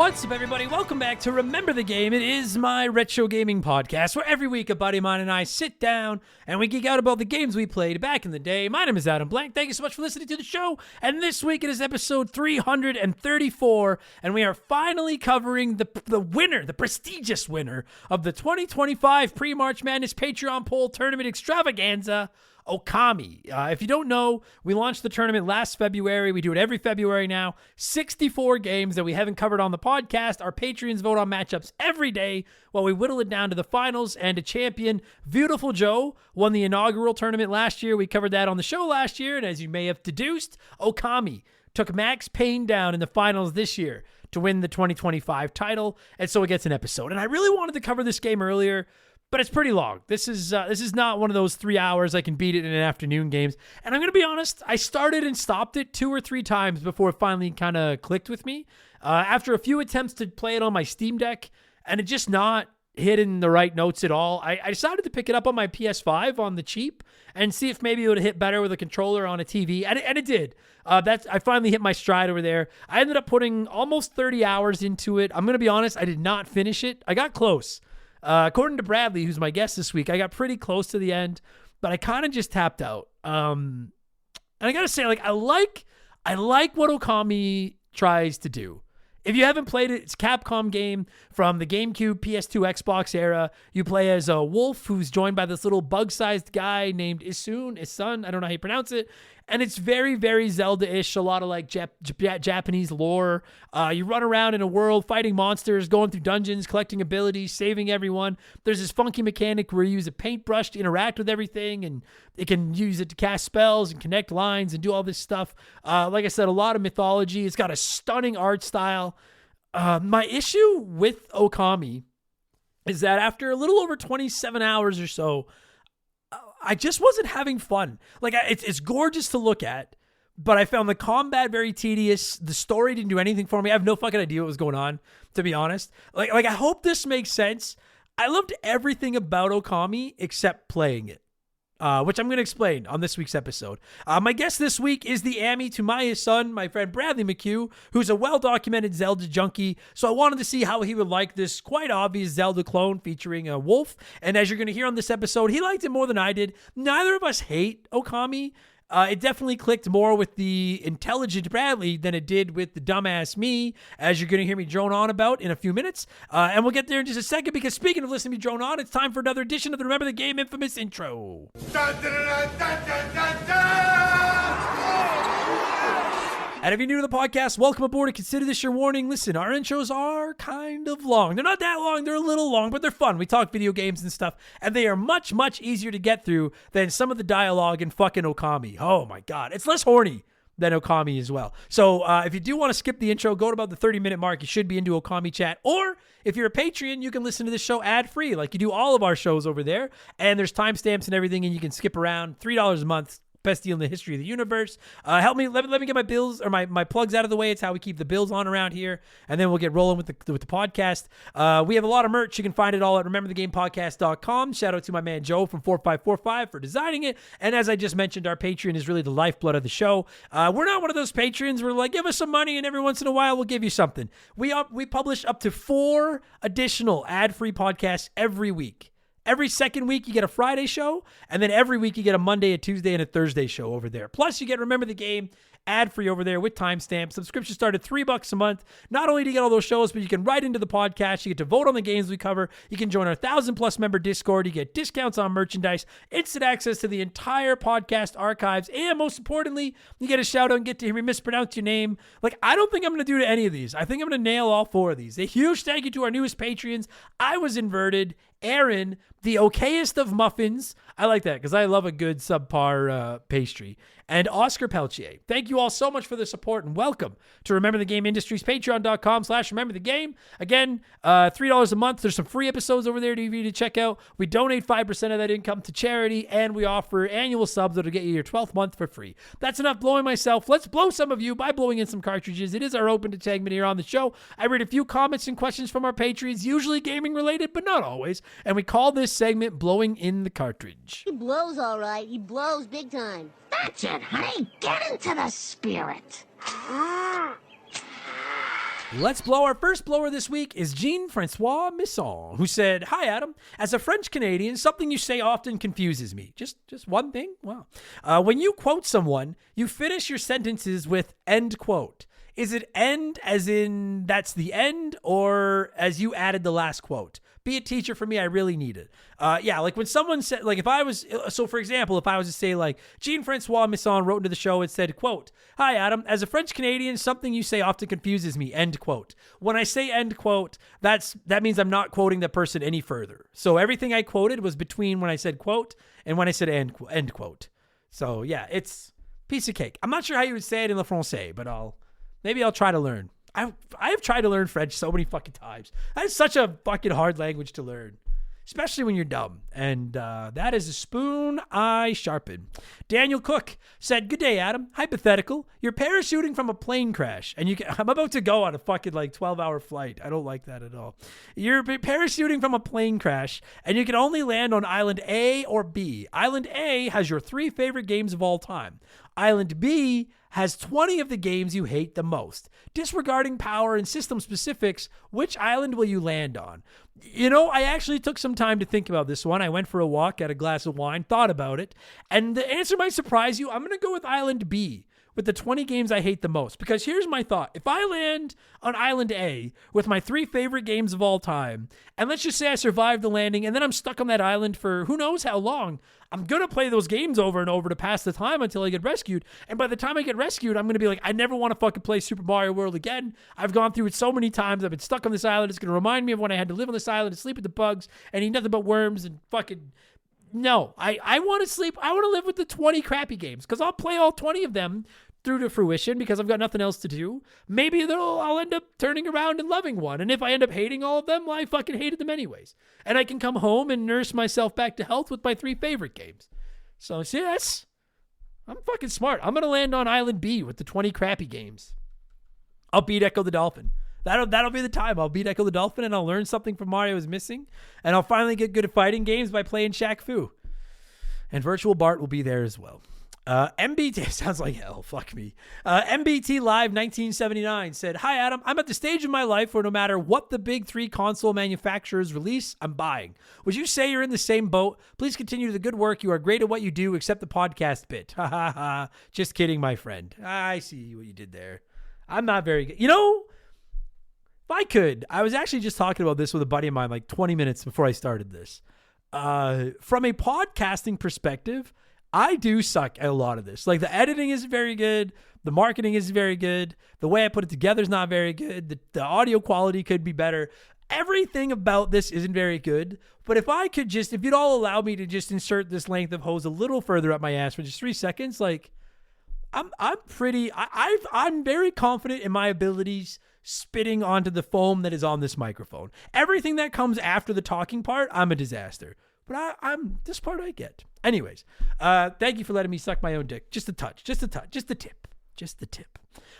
What's up, everybody? Welcome back to Remember the Game. It is my retro gaming podcast where every week a buddy of mine and I sit down and we geek out about the games we played back in the day. My name is Adam Blank. Thank you so much for listening to the show. And this week it is episode 334, and we are finally covering the winner, the prestigious winner of the 2025 Pre-March Madness Patreon Poll Tournament Extravaganza, Okami. If you don't know, we launched the tournament last February. We do it every February now. 64 games that we haven't covered on the podcast. Our Patreons vote on matchups every day while we whittle it down to the finals and a champion. Beautiful Joe won the inaugural tournament last year. We covered that on the show last year, and as you may have deduced, Okami took Max Payne down in the finals this year to win the 2025 title, and so it gets an episode. And I really wanted to cover this game earlier, but it's pretty long. This is not one of those 3 hours I can beat it in an afternoon games. And I'm going to be honest, I started and stopped it 2 or 3 times before it finally kind of clicked with me. After a few attempts to play it on my Steam Deck, and it just not hitting the right notes at all, I decided to pick it up on my PS5 on the cheap and see if maybe it would hit better with a controller on a TV. And it did. I finally hit my stride over there. I ended up putting almost 30 hours into it. I'm going to be honest, I did not finish it. I got close. According to Bradley, who's my guest this week, I got pretty close to the end, but I kind of just tapped out. And I gotta say, I like what Okami tries to do. If you haven't played it, it's a Capcom game from the GameCube, PS2, Xbox era. You play as a wolf who's joined by this little bug-sized guy named Isun, I don't know how you pronounce it. And it's very, very Zelda-ish, a lot of Japanese lore. You run around in a world fighting monsters, going through dungeons, collecting abilities, saving everyone. There's this funky mechanic where you use a paintbrush to interact with everything, and it can use it to cast spells and connect lines and do all this stuff. Like I said, a lot of mythology. It's got a stunning art style. My issue with Okami is that after a little over 27 hours or so, I just wasn't having fun. It's gorgeous to look at, but I found the combat very tedious. The story didn't do anything for me. I have no fucking idea what was going on, to be honest. I hope this makes sense. I loved everything about Okami except playing it, which I'm going to explain on this week's episode. My guest this week is the Ami to Maya's son, my friend Bradley McCue, who's a well-documented Zelda junkie. So I wanted to see how he would like this quite obvious Zelda clone featuring a wolf. And as you're going to hear on this episode, he liked it more than I did. Neither of us hate Okami. It definitely clicked more with the intelligent Bradley than it did with the dumbass me, as you're going to hear me drone on about in a few minutes. And we'll get there in just a second, because speaking of listening to me drone on, it's time for another edition of the Remember the Game infamous intro. Dun, dun, dun, dun, dun, dun, dun. And if you're new to the podcast, welcome aboard and consider this your warning. Listen, our intros are kind of long. They're not that long. They're a little long, but they're fun. We talk video games and stuff, and they are much, much easier to get through than some of the dialogue in fucking Okami. Oh my God. It's less horny than Okami as well. So if you do want to skip the intro, go to about the 30-minute mark. You should be into Okami chat. Or if you're a Patreon, you can listen to this show ad-free like you do all of our shows over there. And there's timestamps and everything, and you can skip around. $3 a month. Best deal in the history of the universe. Help me, let me get my bills or my plugs out of the way. It's how we keep the bills on around here, and then we'll get rolling with the podcast. We have a lot of merch. You can find it all at rememberthegamepodcast.com. Shout out to my man Joe from 4545 for designing it. And as I just mentioned, our Patreon is really the lifeblood of the show. We're not one of those patrons where give us some money and every once in a while we'll give you something. We publish up to 4 additional ad-free podcasts every week. Every second week, you get a Friday show, and then every week you get a Monday, a Tuesday, and a Thursday show over there. Plus, you get Remember the Game ad-free over there with timestamps. Subscription start at $3 a month. Not only do you get all those shows, but you can write into the podcast. You get to vote on the games we cover. You can join our 1,000-plus member Discord. You get discounts on merchandise, instant access to the entire podcast archives, and most importantly, you get a shout-out and get to hear me mispronounce your name. I don't think I'm going to do to any of these. I think I'm going to nail all 4 of these. A huge thank you to our newest Patreons. I Was Inverted, Aaron, the okayest of muffins. I like that because I love a good subpar pastry. And Oscar Peltier. Thank you all so much for the support, and welcome to Remember the Game Industries, patreon.com/rememberthegame. Again, $3 a month. There's some free episodes over there for you to check out. We donate 5% of that income to charity, and we offer annual subs that'll get you your 12th month for free. That's enough blowing myself. Let's blow some of you by blowing in some cartridges. It is our open segment here on the show. I read a few comments and questions from our patrons, usually gaming related, but not always. And we call this segment Blowing in the Cartridge. He blows all right. He blows big time. That's it, honey. Get into the spirit. Let's blow. Our first blower this week is Jean-Francois Misson, who said, "Hi, Adam. As a French Canadian, something you say often confuses me." Just one thing? Wow. When you quote someone, you finish your sentences with end quote. Is it end as in that's the end, or as you added the last quote? Be a teacher for me, I really need it. Yeah, like when someone said, like if I was, so for example, if I was to say like, Jean-Francois Misson wrote into the show, it said, quote, "Hi, Adam. As a French Canadian, something you say often confuses me," end quote. When I say end quote, that means I'm not quoting the person any further. So everything I quoted was between when I said quote and when I said end quote. So yeah, it's piece of cake. I'm not sure how you would say it in le français, but maybe I'll try to learn. I have tried to learn French so many fucking times. That is such a fucking hard language to learn, especially when you're dumb. And that is a spoon I sharpen. Daniel Cook said, "Good day, Adam. Hypothetical. You're parachuting from a plane crash, and I'm about to go on a fucking like 12-hour flight. I don't like that at all. You're parachuting from a plane crash, and you can only land on Island A or B. Island A has your 3 favorite games of all time. Island B has 20 of the games you hate the most. Disregarding power and system specifics, which island will you land on?" You know, I actually took some time to think about this one. I went for a walk, had a glass of wine, thought about it, and the answer might surprise you. I'm going to go with Island B with the 20 games I hate the most, because here's my thought. If I land on Island A with my 3 favorite games of all time, and let's just say I survive the landing, and then I'm stuck on that island for who knows how long, I'm going to play those games over and over to pass the time until I get rescued. And by the time I get rescued, I'm going to be like, I never want to fucking play Super Mario World again. I've gone through it so many times. I've been stuck on this island. It's going to remind me of when I had to live on this island and sleep with the bugs and eat nothing but worms and fucking... No, I want to sleep. I want to live with the 20 crappy games, because I'll play all 20 of them through to fruition because I've got nothing else to do. Maybe I'll end up turning around and loving one. And if I end up hating all of them, well, I fucking hated them anyways. And I can come home and nurse myself back to health with my 3 favorite games. So, see, I'm fucking smart. I'm going to land on Island B with the 20 crappy games. I'll beat Echo the Dolphin. That'll be the time. I'll beat Echo the Dolphin, and I'll learn something from Mario is missing. And I'll finally get good at fighting games by playing Shaq Fu. And Virtual Bart will be there as well. MBT sounds like hell. Fuck me. MBT Live 1979 said, "Hi, Adam. I'm at the stage of my life where no matter what the big 3 console manufacturers release, I'm buying. Would you say you're in the same boat? Please continue the good work. You are great at what you do, except the podcast bit. Ha ha ha. Just kidding, my friend. I see what you did there. I'm not very good. You know, if I could, I was actually just talking about this with a buddy of mine like 20 minutes before I started this. From a podcasting perspective, I do suck at a lot of this. Like, the editing isn't very good. The marketing isn't very good. The way I put it together is not very good. The audio quality could be better. Everything about this isn't very good. But if you'd all allow me to just insert this length of hose a little further up my ass for just 3 seconds, like, I'm very confident in my abilities spitting onto the foam that is on this microphone. Everything that comes after the talking part, I'm a disaster. But this part I get. Anyways, thank you for letting me suck my own dick. Just a touch, just the tip.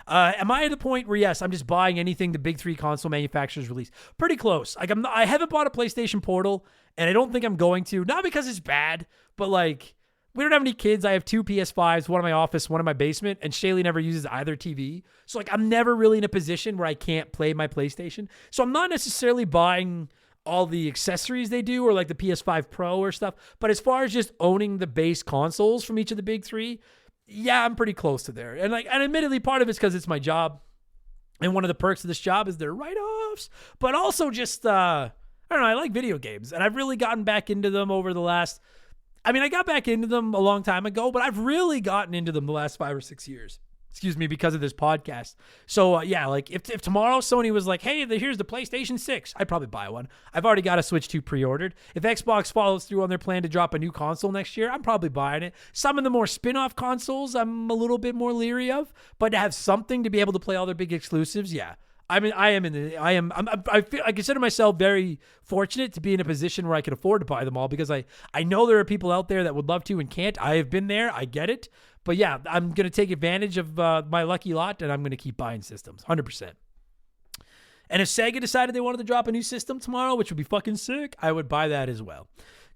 Am I at the point where, yes, I'm just buying anything the big 3 console manufacturers release? Pretty close. Like, I haven't bought a PlayStation Portal, and I don't think I'm going to. Not because it's bad, but like, we don't have any kids. I have 2 PS5s, one in my office, one in my basement, and Shaylee never uses either TV. So like, I'm never really in a position where I can't play my PlayStation. So I'm not necessarily buying all the accessories they do, or like the PS5 Pro or stuff. But as far as just owning the base consoles from each of the big 3, yeah, I'm pretty close to there. And admittedly, part of it's because it's my job. And one of the perks of this job is their write-offs. But also just, I don't know, I like video games. And I've really gotten back into them over the last, I got back into them a long time ago, but I've really gotten into them the last 5 or 6 years. Because of this podcast. So, yeah, like if tomorrow Sony was like, hey, here's the PlayStation 6, I'd probably buy one. I've already got a Switch 2 pre-ordered. If Xbox follows through on their plan to drop a new console next year, I'm probably buying it. Some of the more spin-off consoles, I'm a little bit more leery of, but to have something to be able to play all their big exclusives, yeah. I consider myself very fortunate to be in a position where I can afford to buy them all, because I know there are people out there that would love to and can't. I have been there. I get it. But yeah, I'm going to take advantage of my lucky lot, and I'm going to keep buying systems, 100%. And if Sega decided they wanted to drop a new system tomorrow, which would be fucking sick, I would buy that as well.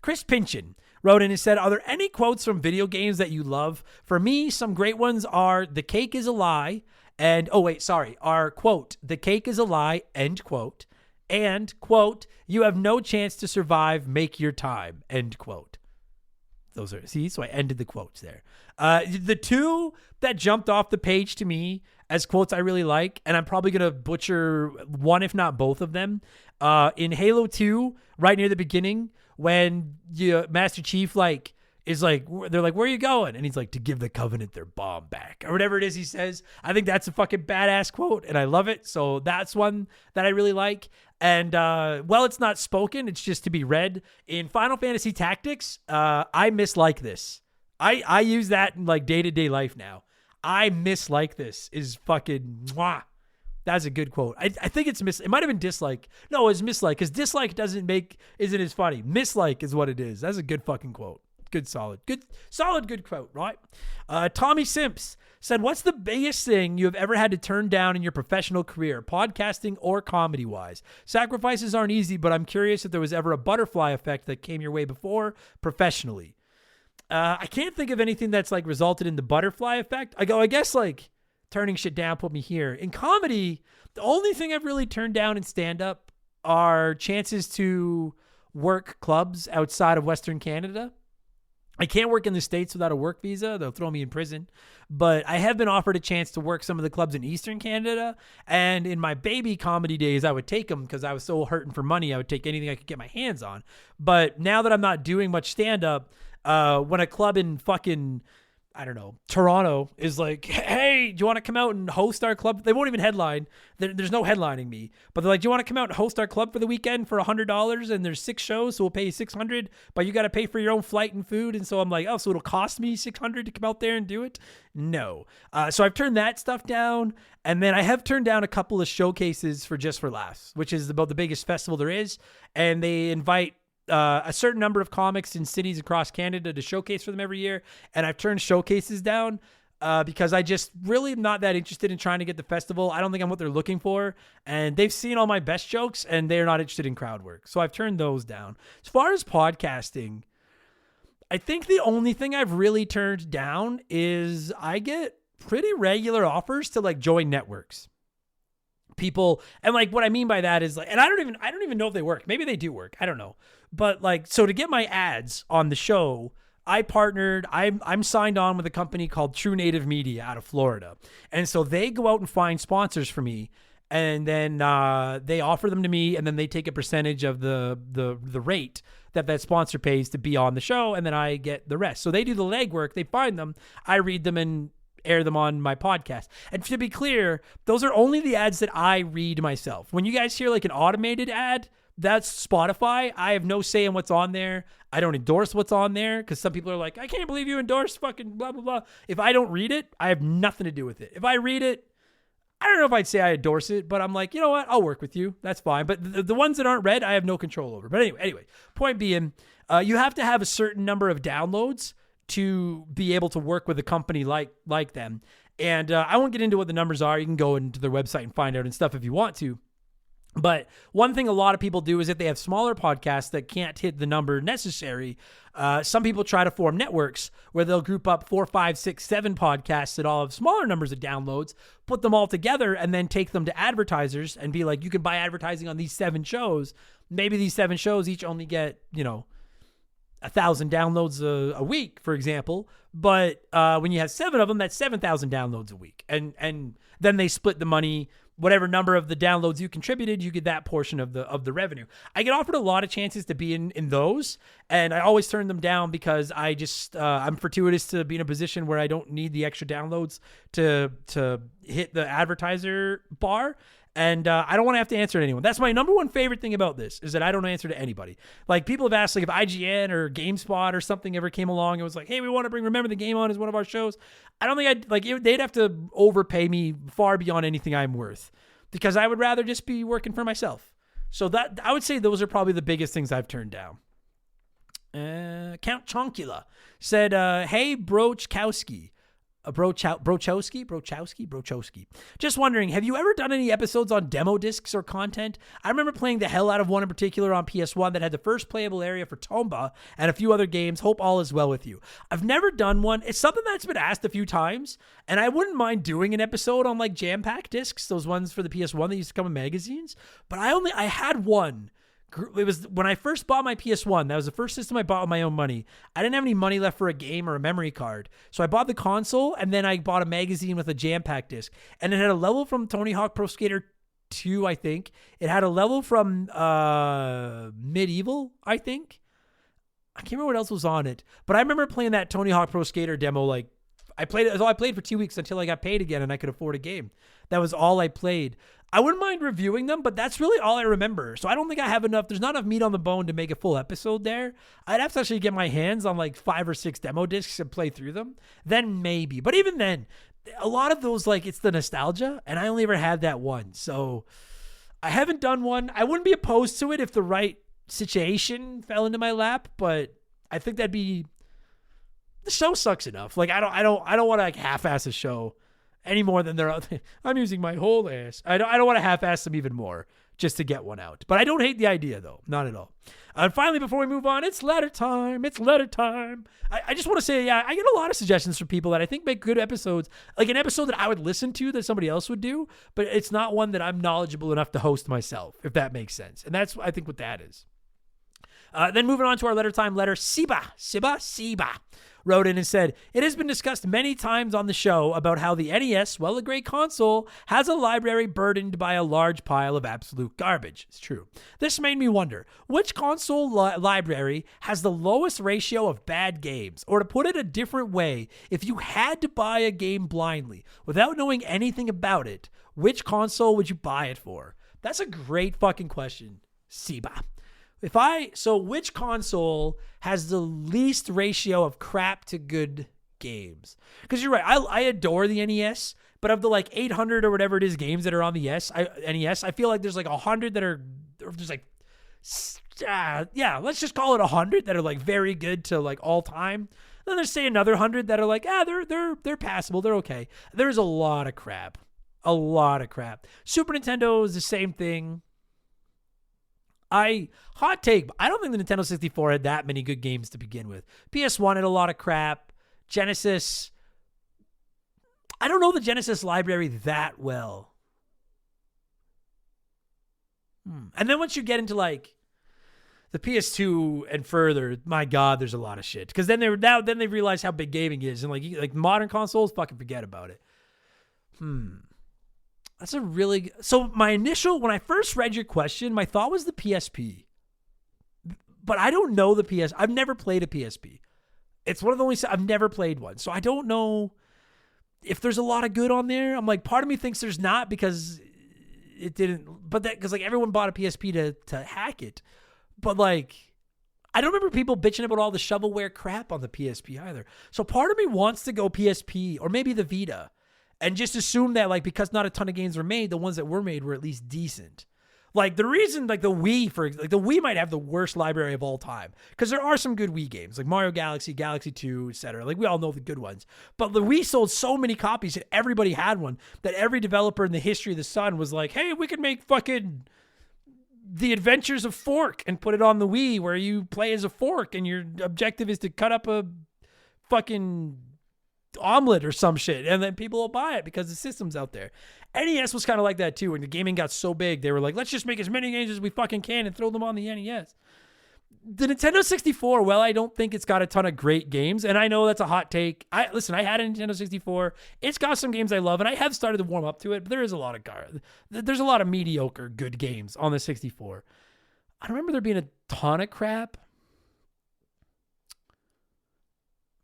Chris Pinchin wrote in and said, "Are there any quotes from video games that you love? For me, some great ones are 'The cake is a lie,' And, oh, wait, sorry. Our quote, the cake is a lie, end quote. And, quote, you have no chance to survive, make your time, end quote. Those are, see, so I ended the quotes there. The two that jumped off the page to me as quotes I really like, and I'm probably going to butcher one, if not both of them. In Halo 2, right near the beginning, when Master Chief, is like, they're like, where are you going? And he's like, to give the Covenant their bomb back, or whatever it is he says. I think that's a fucking badass quote, and I love it. So that's one that I really like. And, it's not spoken, it's just to be read. In Final Fantasy Tactics, I mislike this. I use that in day-to-day life now. I mislike this is fucking mwah. That's a good quote. I think it's it might have been dislike. No, it's mislike, because dislike isn't as funny. Mislike is what it is. That's a good fucking quote. Good quote, right? Tommy Simps said, what's the biggest thing you have ever had to turn down in your professional career, podcasting or comedy-wise? Sacrifices aren't easy, but I'm curious if there was ever a butterfly effect that came your way before professionally. I can't think of anything that's resulted in the butterfly effect. I guess turning shit down put me here. In comedy, the only thing I've really turned down in stand-up are chances to work clubs outside of Western Canada. I can't work in the States without a work visa. They'll throw me in prison. But I have been offered a chance to work some of the clubs in Eastern Canada. And in my baby comedy days, I would take them because I was so hurting for money. I would take anything I could get my hands on. But now that I'm not doing much stand-up, when a club in fucking, I don't know, Toronto is like, hey, do you want to come out and host our club? They won't even headline. There's no headlining me. But they're like, do you want to come out and host our club for the weekend for $100? And there's 6 shows, so we'll pay you $600. But you got to pay for your own flight and food. And so I'm like, oh, so it'll cost me $600 to come out there and do it? No. So I've turned that stuff down. And then I have turned down a couple of showcases for Just for Laughs, which is about the biggest festival there is. And they invite a certain number of comics in cities across Canada to showcase for them every year. And I've turned showcases down because I just really am not that interested in trying to get the festival. I don't think I'm what they're looking for. And they've seen all my best jokes and they're not interested in crowd work. So I've turned those down. As far as podcasting, I think the only thing I've really turned down is I get pretty regular offers to join networks. People, and what I mean by that is and I don't even know if they work. Maybe they do work. I don't know. But so to get my ads on the show, I'm signed on with a company called True Native Media out of Florida. And so they go out and find sponsors for me, and then they offer them to me, and then they take a percentage of the rate that sponsor pays to be on the show, and then I get the rest. So they do the legwork, they find them, I read them and air them on my podcast. And to be clear, those are only the ads that I read myself. When you guys hear an automated ad, that's Spotify. I have no say in what's on there. I don't endorse what's on there because some people are like, I can't believe you endorse fucking blah, blah, blah. If I don't read it, I have nothing to do with it. If I read it, I don't know if I'd say I endorse it, but I'm like, you know what? I'll work with you. That's fine. But the ones that aren't read, I have no control over. But anyway, point being, you have to have a certain number of downloads to be able to work with a company like them. And I won't get into what the numbers are. You can go into their website and find out and stuff if you want to. But one thing a lot of people do is if they have smaller podcasts that can't hit the number necessary, some people try to form networks where they'll group up 4, 5, 6, 7 podcasts that all have smaller numbers of downloads, put them all together, and then take them to advertisers and be like, you can buy advertising on these 7 shows. Maybe these 7 shows each only get, 1,000 downloads a week, for example. But when you have 7 of them, that's 7,000 downloads a week. And then they split the money. Whatever number of the downloads you contributed, you get that portion of the revenue. I get offered a lot of chances to be in those, and I always turn them down because I just I'm fortuitous to be in a position where I don't need the extra downloads to hit the advertiser bar. And I don't want to have to answer to anyone. That's my number one favorite thing about this is that I don't answer to anybody. People have asked if IGN or GameSpot or something ever came along and was like, hey, we want to bring Remember the Game on as one of our shows. I don't think they'd have to overpay me far beyond anything I'm worth because I would rather just be working for myself. So that I would say those are probably the biggest things I've turned down. Count Chonkula said, hey, Brochkowski. Brochowski. Just wondering, have you ever done any episodes on demo discs or content? I remember playing the hell out of one in particular on PS1 that had the first playable area for Tomba and a few other games. Hope all is well with you. I've never done one. It's something that's been asked a few times, and I wouldn't mind doing an episode on like jam pack discs, those ones for the PS1 that used to come in magazines. But I had one. It was when I first bought my PS1. That was the first system I bought with my own money. I didn't have any money left for a game or a memory card. So I bought the console, and then I bought a magazine with a jam pack disc. And it had a level from Tony Hawk Pro Skater 2, I think. It had a level from Medieval, I think. I can't remember what else was on it. But I remember playing that Tony Hawk Pro Skater demo. Like, I played for 2 weeks until I got paid again and I could afford a game. That was all I played. I wouldn't mind reviewing them, but that's really all I remember. So I don't think I have enough. There's not enough meat on the bone to make a full episode there. I'd have to actually get my hands on like 5 or 6 demo discs and play through them. Then maybe. But even then, a lot of those, like, it's the nostalgia, and I only ever had that one. So I haven't done one. I wouldn't be opposed to it if the right situation fell into my lap, but I think that'd be... The show sucks enough. Like, I don't want to like half-ass a show any more than I'm using my whole ass. I don't want to half-ass them even more just to get one out. But I don't hate the idea, though. Not at all. And finally, before we move on, it's letter time. I just want to say, yeah, I get a lot of suggestions from people that I think make good episodes, like an episode that I would listen to that somebody else would do, but it's not one that I'm knowledgeable enough to host myself, if that makes sense. And that's, I think, what that is. Then moving on to our letter time letter, Siba wrote in and said, it has been discussed many times on the show about how the NES, well, a great console, has a library burdened by a large pile of absolute garbage. It's true. This made me wonder, which console library has the lowest ratio of bad games? Or to put it a different way, if you had to buy a game blindly without knowing anything about it, which console would you buy it for? That's a great fucking question, Siba. Which console has the least ratio of crap to good games? Because you're right, I adore the NES, but of the like 800 or whatever it is games that are on the NES, I feel like there's like 100 that are, or there's like, let's just call it 100 that are like very good to like all time. Then there's say another 100 that are like, they're passable, they're okay. There's a lot of crap. Super Nintendo is the same thing. Hot take, I don't think the Nintendo 64 had that many good games to begin with. PS1 had a lot of crap. Genesis, I don't know the Genesis library that well. And then once you get into like the PS2 and further, my God, there's a lot of shit. Because then they realize how big gaming is, and like modern consoles, fucking forget about it. That's a really... So when I first read your question, my thought was the PSP. But I don't know the PS... I've never played a PSP. It's one of the only... I've never played one. So I don't know if there's a lot of good on there. I'm like, part of me thinks there's not because it didn't... But that... Because like everyone bought a PSP to hack it. But like... I don't remember people bitching about all the shovelware crap on the PSP either. So part of me wants to go PSP or maybe the Vita. And just assume that, like, because not a ton of games were made, the ones that were made were at least decent. Like, the reason, like, the Wii might have the worst library of all time. Because there are some good Wii games, like Mario Galaxy, Galaxy 2, etc. Like, we all know the good ones. But the Wii sold so many copies that everybody had one, that every developer in the history of the Sun was like, hey, we could make fucking The Adventures of Fork and put it on the Wii, where you play as a fork, and your objective is to cut up a fucking... omelet or some shit, and then people will buy it because the system's out there. NES was kind of like that too. When the gaming got so big, they were like, let's just make as many games as we fucking can and throw them on the NES. The Nintendo 64, well, I don't think it's got a ton of great games, and I know that's a hot take. I had a Nintendo 64. It's got some games I love, and I have started to warm up to it, but there is a lot of there's a lot of mediocre good games on the 64. I remember there being a ton of crap.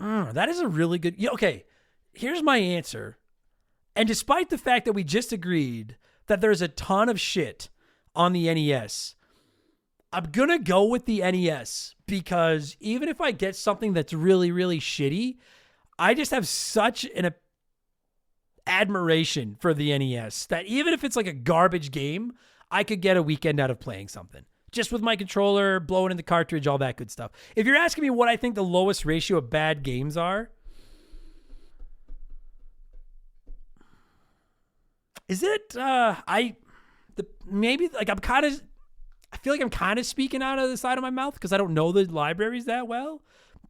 That is a really good... Okay, here's my answer. And despite the fact that we just agreed that there's a ton of shit on the NES, I'm going to go with the NES because even if I get something that's really, really shitty, I just have such an admiration for the NES that even if it's like a garbage game, I could get a weekend out of playing something. Just with my controller, blowing in the cartridge, all that good stuff. If you're asking me what I think the lowest ratio of bad games are, Is it, maybe, like, I feel like I'm kind of speaking out of the side of my mouth because I don't know the libraries that well.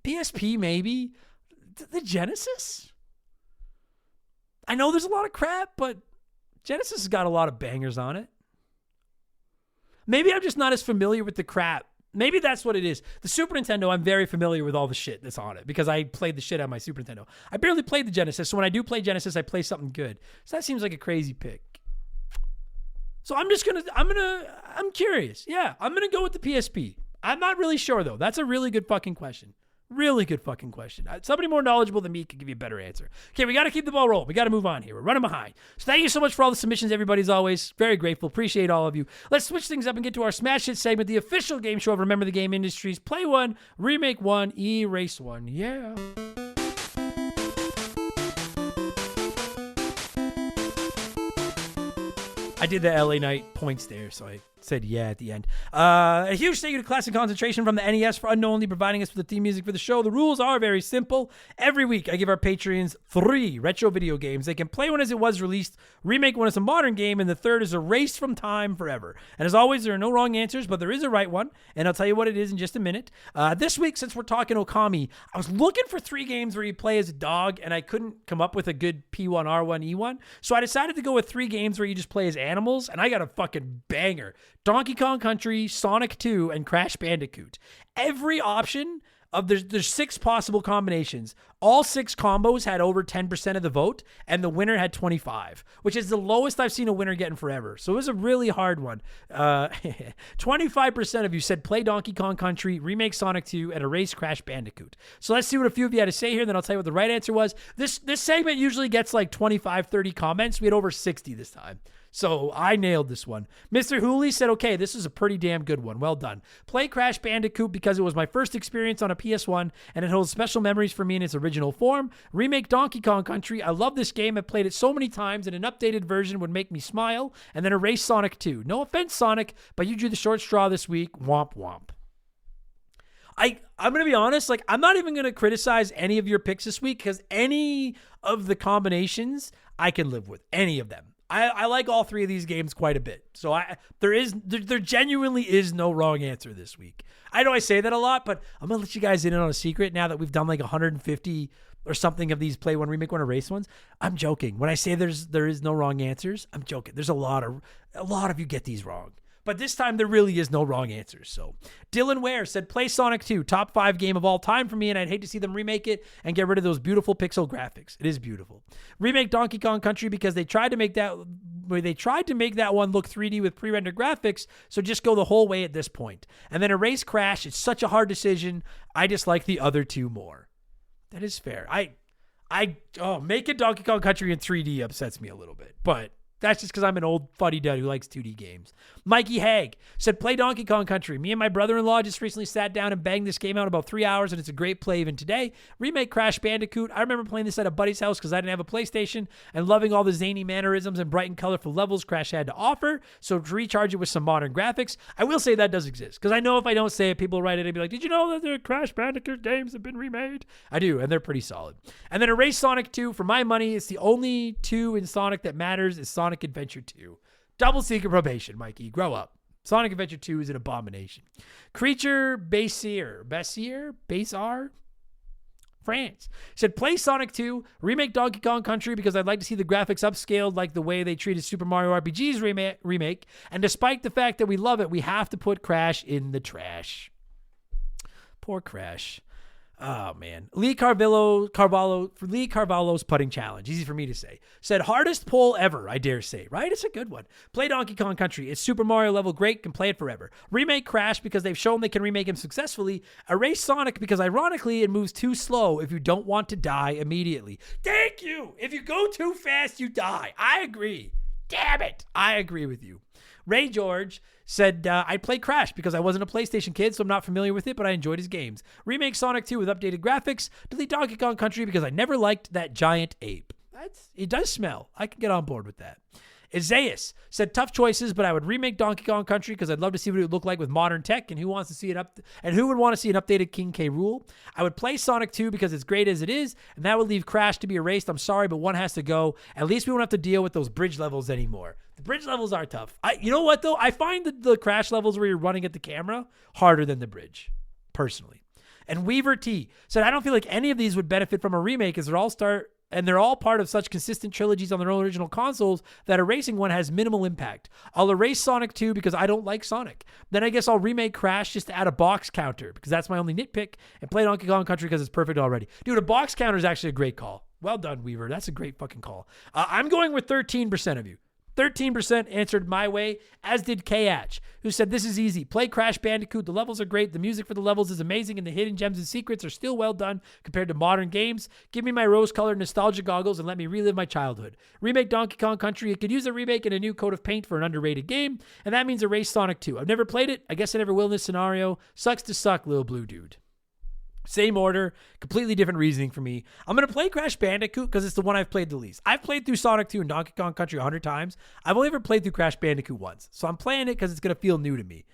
PSP, maybe. The Genesis? I know there's a lot of crap, but Genesis has got a lot of bangers on it. Maybe I'm just not as familiar with the crap. Maybe that's what it is. The Super Nintendo, I'm very familiar with all the shit that's on it because I played the shit out of my Super Nintendo. I barely played the Genesis, so when I do play Genesis, I play something good. So that seems like a crazy pick. So I'm curious. Yeah, I'm going to go with the PSP. I'm not really sure, though. That's a really good fucking question. Really good fucking question. Somebody more knowledgeable than me could give you a better answer. Okay, we got to keep the ball rolling. We got to move on here. We're running behind. So thank you so much for all the submissions, everybody, as always. Very grateful. Appreciate all of you. Let's switch things up and get to our Smash Hit segment, the official game show of Remember the Game Industries. Play one, remake one, erase one. Yeah. I did the LA Knight points there, so I said yeah at the end. A huge thank you to Classic Concentration from the NES for unknowingly providing us with the theme music for the show. The rules are very simple. Every week, I give our Patreons 3 retro video games. They can play one as it was released, remake one as a modern game, and the third is erased from time forever. And as always, there are no wrong answers, but there is a right one, and I'll tell you what it is in just a minute. This week, since we're talking Okami, I was looking for 3 games where you play as a dog, and I couldn't come up with a good P1, R1, E1, so I decided to go with 3 games where you just play as animals, and I got a fucking banger. Donkey Kong Country, Sonic 2, and Crash Bandicoot. Every option of there's 6 possible combinations. All 6 combos had over 10% of the vote, and the winner had 25, which is the lowest I've seen a winner get in forever. So it was a really hard one. 25% of you said play Donkey Kong Country, remake Sonic 2, and erase Crash Bandicoot. So let's see what a few of you had to say here, then I'll tell you what the right answer was. This segment usually gets like 25, 30 comments. We had over 60 this time. So I nailed this one. Mr. Hooley said, okay, this is a pretty damn good one. Well done. Play Crash Bandicoot because it was my first experience on a PS1 and it holds special memories for me in its original form. Remake Donkey Kong Country. I love this game. I've played it so many times and an updated version would make me smile. And then erase Sonic 2. No offense, Sonic, but you drew the short straw this week. Womp womp. I'm going to be honest, like I'm not even going to criticize any of your picks this week because any of the combinations I can live with. Any of them. I like all 3 of these games quite a bit. So there genuinely is no wrong answer this week. I know I say that a lot, but I'm going to let you guys in on a secret now that we've done like 150 or something of these play one, remake one, erase ones. I'm joking. When I say there is no wrong answers, I'm joking. There's a lot of you get these wrong. But this time, there really is no wrong answers. So Dylan Ware said, play Sonic 2, top 5 game of all time for me, and I'd hate to see them remake it and get rid of those beautiful pixel graphics. It is beautiful. Remake Donkey Kong Country because they tried to make that one look 3D with pre-rendered graphics, so just go the whole way at this point. And then erase Crash. It's such a hard decision. I just like the other 2 more. That is fair. Making Donkey Kong Country in 3D upsets me a little bit, but that's just because I'm an old fuddy-dud who likes 2D games. Mikey Haig said, play Donkey Kong Country. Me and my brother-in-law just recently sat down and banged this game out in about 3 hours, and it's a great play even today. Remake Crash Bandicoot. I remember playing this at a buddy's house because I didn't have a PlayStation and loving all the zany mannerisms and bright and colorful levels Crash had to offer. So to recharge it with some modern graphics, I will say that does exist because I know if I don't say it, people will write it and be like, did you know that the Crash Bandicoot games have been remade? I do, and they're pretty solid. And then erase Sonic 2. For my money, it's the only 2 in Sonic that matters is Sonic Adventure 2. Double secret probation, Mikey. Grow up. Sonic Adventure 2 is an abomination. Creature Basier, France said, play Sonic 2, remake Donkey Kong Country because I'd like to see the graphics upscaled like the way they treated Super Mario RPG's remake. And despite the fact that we love it, we have to put Crash in the trash. Poor Crash. Oh, man. Lee Carvalho's putting challenge. Easy for me to say. Said, hardest poll ever, I dare say. Right? It's a good one. Play Donkey Kong Country. It's Super Mario level great. Can play it forever. Remake Crash because they've shown they can remake him successfully. Erase Sonic because ironically it moves too slow if you don't want to die immediately. Thank you. If you go too fast, you die. I agree. Damn it. I agree with you. Ray George said, I'd play Crash because I wasn't a PlayStation kid, so I'm not familiar with it, but I enjoyed his games. Remake Sonic 2 with updated graphics. Delete Donkey Kong Country because I never liked that giant ape. It does smell. I can get on board with that. Isaias said tough choices, but I would remake Donkey Kong Country because I'd love to see what it would look like with modern tech, and who wants to see it up, and who would want to see an updated King K. Rool. I would play Sonic 2 because it's great as it is, and that would leave Crash to be erased. I'm sorry, but one has to go. At least we won't have to deal with those bridge levels anymore. The bridge levels are tough. You know what though? I find the Crash levels where you're running at the camera harder than the bridge, personally. And Weaver T said, I don't feel like any of these would benefit from a remake as they're all part of such consistent trilogies on their own original consoles that erasing one has minimal impact. I'll erase Sonic 2 because I don't like Sonic. Then I guess I'll remake Crash just to add a box counter because that's my only nitpick, and play Donkey Kong Country because it's perfect already. Dude, a box counter is actually a great call. Well done, Weaver. That's a great fucking call. I'm going with 13% of you. 13% answered my way, as did K-Atch, who said, this is easy. Play Crash Bandicoot. The levels are great. The music for the levels is amazing, and the hidden gems and secrets are still well done compared to modern games. Give me my rose-colored nostalgia goggles and let me relive my childhood. Remake Donkey Kong Country. It could use a remake and a new coat of paint for an underrated game, and that means erase Sonic 2. I've never played it. I guess I never will in this scenario. Sucks to suck, little blue dude. Same order, completely different reasoning for me. I'm going to play Crash Bandicoot because it's the one I've played the least. I've played through Sonic 2 and Donkey Kong Country 100 times. I've only ever played through Crash Bandicoot once. So I'm playing it because it's going to feel new to me.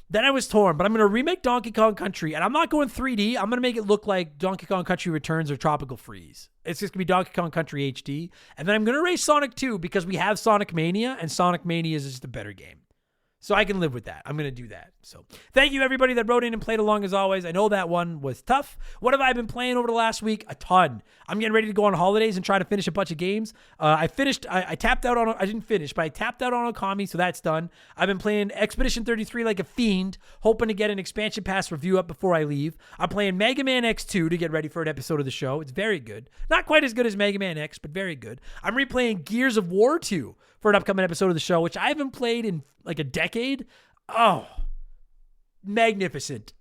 Then I was torn, but I'm going to remake Donkey Kong Country, and I'm not going 3D. I'm going to make it look like Donkey Kong Country Returns or Tropical Freeze. It's just going to be Donkey Kong Country HD. And then I'm going to erase Sonic 2 because we have Sonic Mania, and Sonic Mania is just a better game. So I can live with that. I'm going to do that. So thank you, everybody that wrote in and played along as always. I know that one was tough. What have I been playing over the last week? A ton. I'm getting ready to go on holidays and try to finish a bunch of games. I tapped out on, I didn't finish, but I tapped out on Okami, so that's done. I've been playing Expedition 33 like a fiend, hoping to get an expansion pass review up before I leave. I'm playing Mega Man X2 to get ready for an episode of the show. It's very good. Not quite as good as Mega Man X, but very good. I'm replaying Gears of War 2 for an upcoming episode of the show, which I haven't played in like a decade. Oh, magnificent.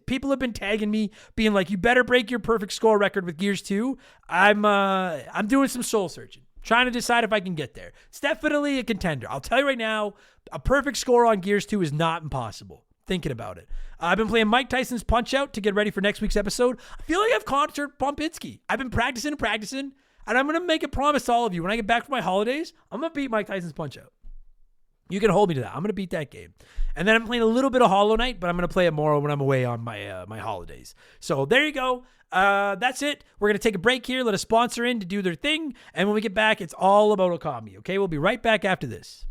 People have been tagging me, being like, you better break your perfect score record with Gears 2. I'm doing some soul searching, trying to decide if I can get there. It's definitely a contender. I'll tell you right now, a perfect score on Gears 2 is not impossible. Thinking about it. I've been playing Mike Tyson's Punch-Out to get ready for next week's episode. I feel like I've conquered Pompinski. I've been practicing, and I'm going to make a promise to all of you. When I get back from my holidays, I'm going to beat Mike Tyson's Punch-Out. You can hold me to that. I'm going to beat that game. And then I'm playing a little bit of Hollow Knight, but I'm going to play it more when I'm away on my holidays. So there you go. That's it. We're going to take a break here. Let a sponsor in to do their thing. And when we get back, it's all about Okami. Okay, we'll be right back after this.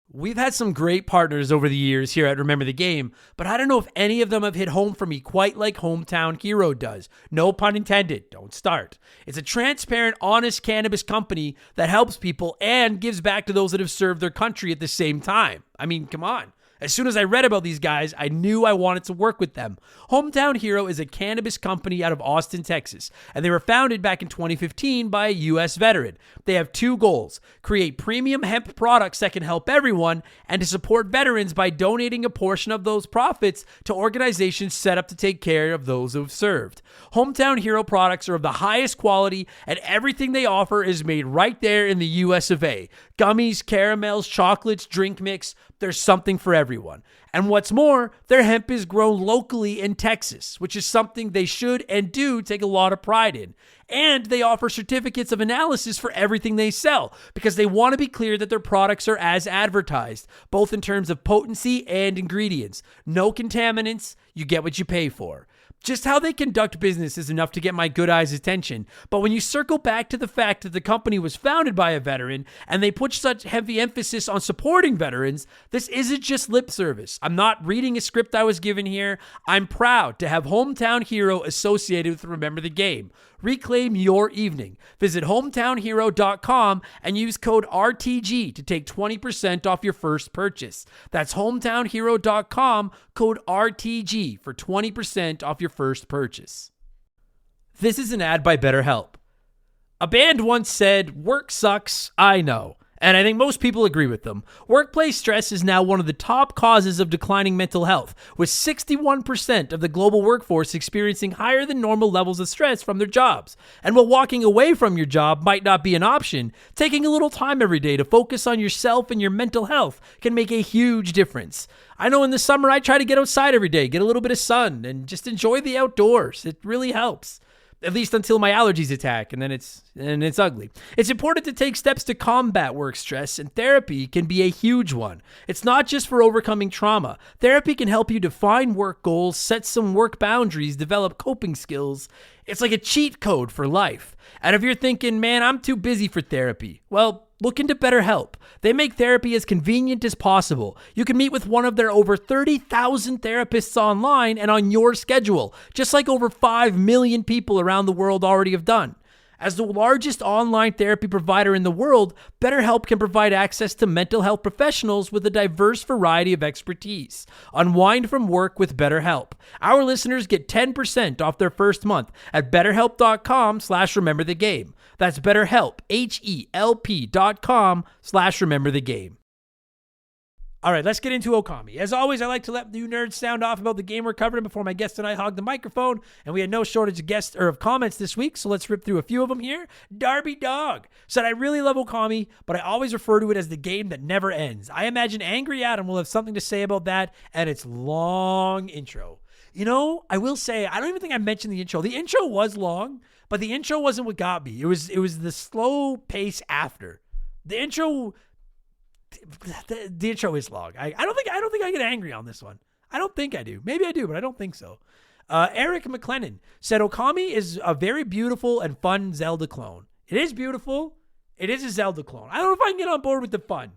We've had some great partners over the years here at Remember the Game, but I don't know if any of them have hit home for me quite like Hometown Hero does. No pun intended. Don't start. It's a transparent, honest cannabis company that helps people and gives back to those that have served their country at the same time. I mean, come on. As soon as I read about these guys, I knew I wanted to work with them. Hometown Hero is a cannabis company out of Austin, Texas, and they were founded back in 2015 by a U.S. veteran. They have two goals: create premium hemp products that can help everyone, and to support veterans by donating a portion of those profits to organizations set up to take care of those who have served. Hometown Hero products are of the highest quality, and everything they offer is made right there in the U.S. of A. Gummies, caramels, chocolates, drink mix. There's something for everyone. And what's more, their hemp is grown locally in Texas, which is something they should and do take a lot of pride in. And they offer certificates of analysis for everything they sell because they want to be clear that their products are as advertised, both in terms of potency and ingredients. No contaminants, you get what you pay for. Just how they conduct business is enough to get my good eyes' attention. But when you circle back to the fact that the company was founded by a veteran and they put such heavy emphasis on supporting veterans, this isn't just lip service. I'm not reading a script I was given here. I'm proud to have Hometown Hero associated with Remember the Game. Reclaim your evening. Visit hometownhero.com and use code RTG to take 20% off your first purchase. That's hometownhero.com, code RTG for 20% off your first purchase. This is an ad by BetterHelp. A band once said, "Work sucks, I know." And I think most people agree with them. Workplace stress is now one of the top causes of declining mental health, with 61% of the global workforce experiencing higher than normal levels of stress from their jobs. And while walking away from your job might not be an option, taking a little time every day to focus on yourself and your mental health can make a huge difference. I know in the summer I try to get outside every day, get a little bit of sun, and just enjoy the outdoors. It really helps. at least until my allergies attack, and then it's ugly. It's important to take steps to combat work stress, and therapy can be a huge one. It's not just for overcoming trauma. Therapy can help you define work goals, set some work boundaries, develop coping skills. It's like a cheat code for life. And if you're thinking, man, I'm too busy for therapy, well, look into BetterHelp. They make therapy as convenient as possible. You can meet with one of their over 30,000 therapists online and on your schedule, just like over 5 million people around the world already have done. As the largest online therapy provider in the world, BetterHelp can provide access to mental health professionals with a diverse variety of expertise. Unwind from work with BetterHelp. Our listeners get 10% off their first month at betterhelp.com/rememberthegame. That's BetterHelp, HELP.com/rememberthegame. All right, let's get into Okami. As always, I like to let you nerds sound off about the game we're covering before my guest and I hog the microphone, and we had no shortage of guests or of comments this week, so let's rip through a few of them here. Darby Dog said, I really love Okami, but I always refer to it as the game that never ends. I imagine Angry Adam will have something to say about that and its long intro. You know, I will say, I don't even think I mentioned the intro. The intro was long, but the intro wasn't what got me. It was the slow pace after. The intro is long. I don't think I get angry on this one. I don't think I do. Maybe I do, but I don't think so. Eric McLennan said Okami is a very beautiful and fun Zelda clone. It is beautiful. It is a Zelda clone. I don't know if I can get on board with the fun,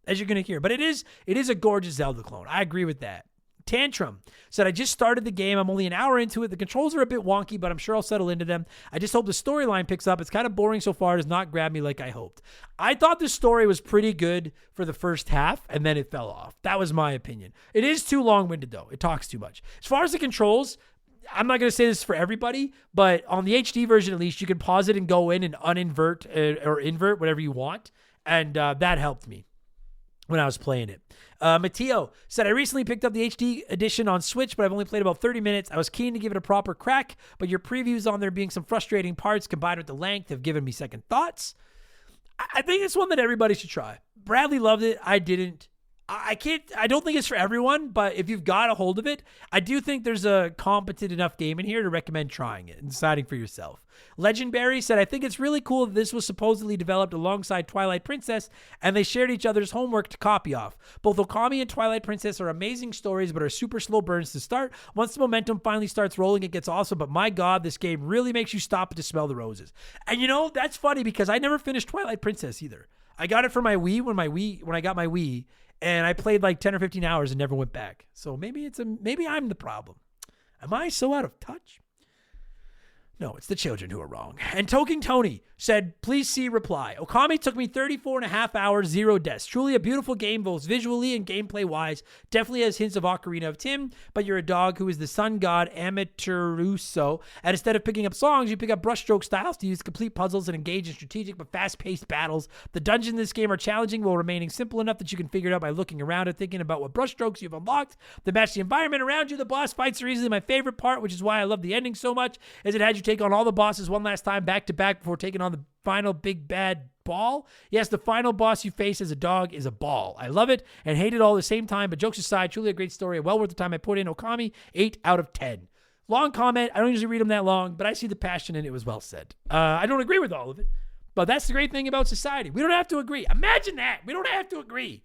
as you're going to hear, but it is a gorgeous Zelda clone. I agree with that. Tantrum said, I just started the game. I'm only an hour into it. The controls are a bit wonky, but I'm sure I'll settle into them. I just hope the storyline picks up. It's kind of boring so far. It has not grabbed me like I hoped. I thought the story was pretty good for the first half, and then it fell off. That was my opinion. It is too long-winded, though. It talks too much. As far as the controls, I'm not going to say this for everybody, but on the HD version, at least, you can pause it and go in and uninvert or invert whatever you want, and that helped me when I was playing it. Matteo said, I recently picked up the HD edition on Switch, but I've only played about 30 minutes. I was keen to give it a proper crack, but your previews on there being some frustrating parts combined with the length have given me second thoughts. I think it's one that everybody should try. Bradley loved it. I didn't. I don't think it's for everyone, but if you've got a hold of it, I do think there's a competent enough game in here to recommend trying it and deciding for yourself. Legendberry said, I think it's really cool that this was supposedly developed alongside Twilight Princess, and they shared each other's homework to copy off. Both Okami and Twilight Princess are amazing stories, but are super slow burns to start. Once the momentum finally starts rolling, it gets awesome, but my God, this game really makes you stop to smell the roses. And you know, that's funny because I never finished Twilight Princess either. I got it for my Wii when I got my Wii, and I played like 10 or 15 hours and never went back. So maybe I'm the problem. Am I so out of touch? No, it's the children who are wrong. And Toking Tony said, please see reply. Okami took me 34 and a half hours, 0 deaths. Truly a beautiful game, both visually and gameplay-wise. Definitely has hints of Ocarina of Time, but you're a dog who is the sun god Amaterasu. And instead of picking up songs, you pick up brushstroke styles to use complete puzzles and engage in strategic but fast-paced battles. The dungeons in this game are challenging while remaining simple enough that you can figure it out by looking around and thinking about what brushstrokes you've unlocked. They match the environment around you. The boss fights are easily my favorite part, which is why I love the ending so much, as it had you take on all the bosses one last time back to back before taking on the final big bad ball. Yes, the final boss you face as a dog is a ball. I love it and hate it all at the same time, but jokes aside, truly a great story. Well worth the time I put in. Okami, 8 out of 10. Long comment. I don't usually read them that long, but I see the passion and it was well said. I don't agree with all of it, but that's the great thing about society. We don't have to agree. Imagine that. We don't have to agree.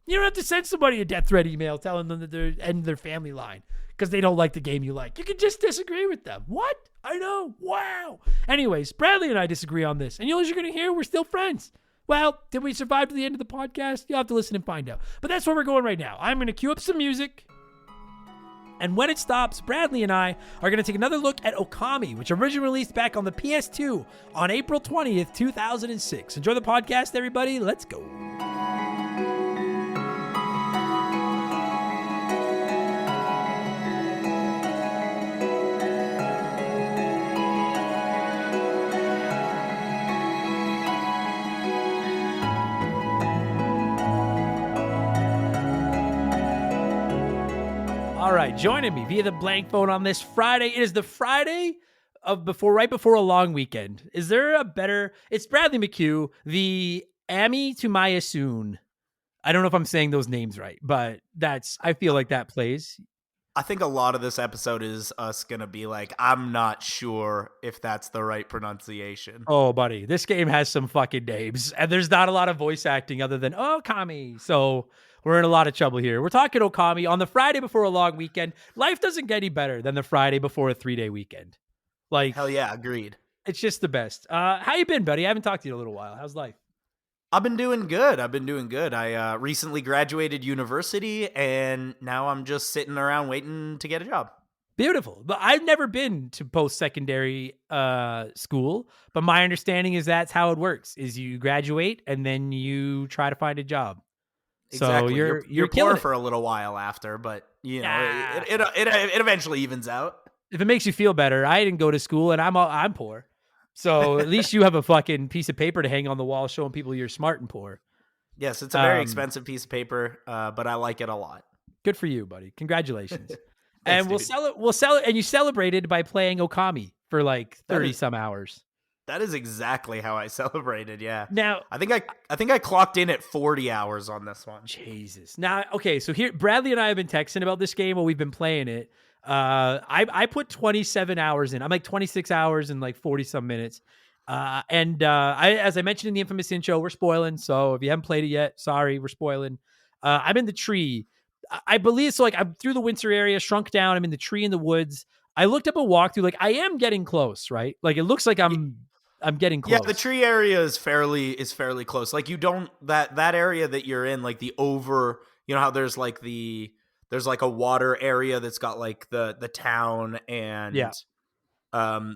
You don't have to send somebody a death threat email telling them that they're ending their family line because they don't like the game you like. You can just disagree with them. What? I know. Wow. Anyways, Bradley and I disagree on this. And as you're going to hear, we're still friends. Well, did we survive to the end of the podcast? You'll have to listen and find out. But that's where we're going right now. I'm going to cue up some music. And when it stops, Bradley and I are going to take another look at Okami, which originally released back on the PS2 on April 20th, 2006. Enjoy the podcast, everybody. Let's go. All right, joining me via the blank phone on this Friday. It is the Friday of right before a long weekend. Is there a better? It's Bradley McCue, the Ami to Maya Soon. I don't know if I'm saying those names right, but I feel like that plays. I think a lot of this episode is us gonna be like, I'm not sure if that's the right pronunciation. Oh, buddy, this game has some fucking names, and there's not a lot of voice acting other than Okami. So we're in a lot of trouble here. We're talking Okami on the Friday before a long weekend. Life doesn't get any better than the Friday before a 3-day weekend. Like, Hell yeah, agreed. it's just the best. How you been, buddy? I haven't talked to you in a little while. How's life? I've been doing good. I recently graduated university, and now I'm just sitting around waiting to get a job. Beautiful. But I've never been to post-secondary school, but my understanding is that's how it works, is you graduate and then you try to find a job. Exactly. So you're poor killing for a little while after, but Ah. it eventually evens out. If it makes you feel better, I didn't go to school and I'm poor. So at least you have a fucking piece of paper to hang on the wall showing people you're smart and poor. Yes, it's a very expensive piece of paper, but I like it a lot. Good for you, buddy. Congratulations. Thanks, And we'll dude. sell it. And you celebrated by playing Okami for like 30 some hours. That is exactly how I celebrated. Yeah. Now, I think I clocked in at 40 hours on this one. Jesus. Now, okay, so here Bradley and I have been texting about this game while we've been playing it. I put 27 hours in. I'm like 26 hours and like 40 some minutes. As I mentioned in the infamous intro, we're spoiling. So if you haven't played it yet, sorry, we're spoiling. I'm in the tree. I believe so. Like I'm through the winter area, shrunk down. I'm in the tree in the woods. I looked up a walkthrough. Like I am getting close, right? Like it looks like I'm getting close. Yeah, the tree area is fairly close. Like you don't that area that you're in, like the over, how there's like a water area that's got like the town and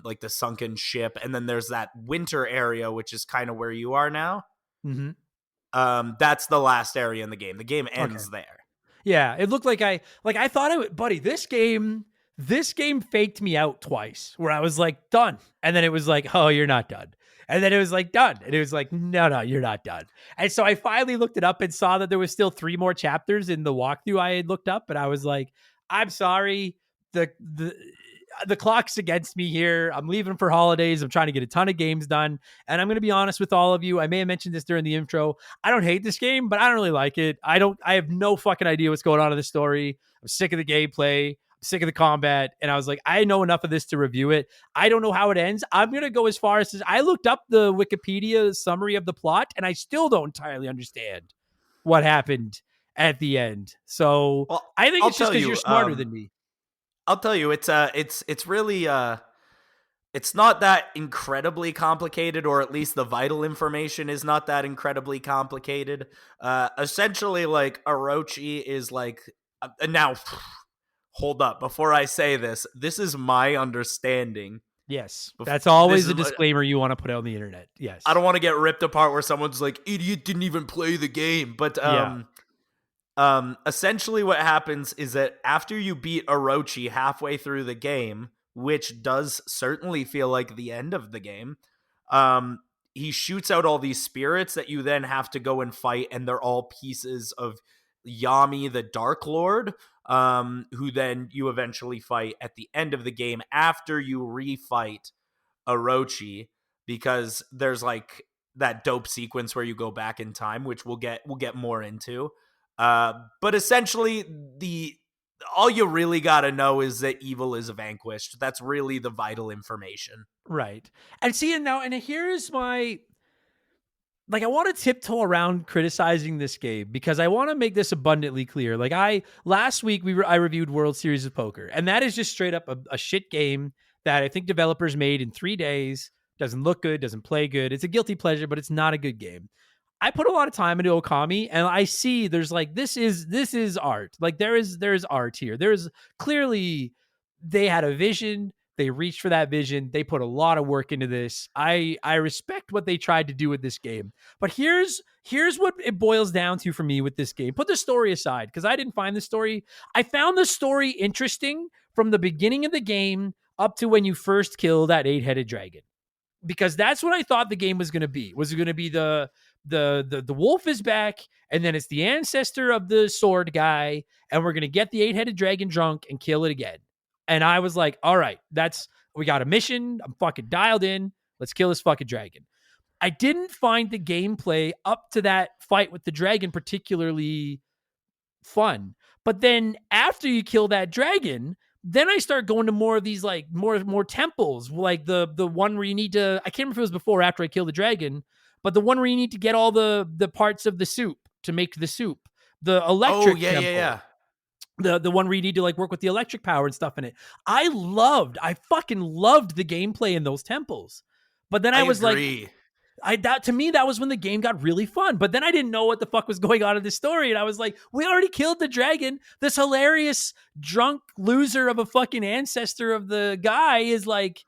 like the sunken ship, and then there's that winter area which is kind of where you are now. Mm-hmm. That's the last area in the game. The game ends there. Yeah, it looked like I thought I would, buddy. This game faked me out twice, where I was like done, and then it was like, oh, you're not done, and then it was like done, and it was like, no, you're not done. And so I finally looked it up and saw that there was still 3 more chapters in the walkthrough I had looked up, and I was like, I'm sorry, the clock's against me here. I'm leaving for holidays. I'm trying to get a ton of games done. And I'm going to be honest with all of you. I may have mentioned this during the intro. I don't hate this game, but I don't really like it. I have no fucking idea what's going on in the story. I'm sick of the gameplay. I'm sick of the combat. And I was like, I know enough of this to review it. I don't know how it ends. I'm going to go as far as I looked up the Wikipedia summary of the plot, and I still don't entirely understand what happened at the end. So I think it's just because you're smarter than me. I'll tell you, it's really it's not that incredibly complicated, or at least the vital information is not that incredibly complicated. Essentially, like Orochi is like now. Hold up, before I say this is my understanding. Yes, that's always a disclaimer you want to put out on the internet. Yes, I don't want to get ripped apart where someone's like, "Idiot didn't even play the game," but essentially what happens is that after you beat Orochi halfway through the game, which does certainly feel like the end of the game, he shoots out all these spirits that you then have to go and fight, and they're all pieces of Yami, the Dark Lord, who then you eventually fight at the end of the game after you refight Orochi, because there's like that dope sequence where you go back in time, which we'll get more into. But essentially, all you really got to know is that evil is vanquished. That's really the vital information. Right. And see, and here's my, like, I want to tiptoe around criticizing this game because I want to make this abundantly clear. Like last week I reviewed World Series of Poker, and that is just straight up a shit game that I think developers made in 3 days. Doesn't look good, doesn't play good. It's a guilty pleasure, but it's not a good game. I put a lot of time into Okami, and I see there's like, this is art. Like there is art here. There's clearly, they had a vision. They reached for that vision. They put a lot of work into this. I respect what they tried to do with this game. But here's what it boils down to for me with this game. Put the story aside, because I didn't find the story. I found the story interesting from the beginning of the game up to when you first kill that 8-headed dragon. Because that's what I thought the game was going to be. Was it going to be the wolf is back, and then it's the ancestor of the sword guy, and we're going to get the 8-headed dragon drunk and kill it again. And I was like, all right, we got a mission. I'm fucking dialed in. Let's kill this fucking dragon. I didn't find the gameplay up to that fight with the dragon particularly fun. But then after you kill that dragon, then I start going to more of these like more temples, like the one where you need to, I can't remember if it was before or after I kill the dragon, but the one where you need to get all the parts of the soup to make the soup. The Oh, electric yeah, yeah, temple. yeah. The one where you need to like work with the electric power and stuff in it. I fucking loved the gameplay in those temples. But then I was agree. like, that to me, that was when the game got really fun. But then I didn't know what the fuck was going on in the story. And I was like, we already killed the dragon. This hilarious drunk loser of a fucking ancestor of the guy is like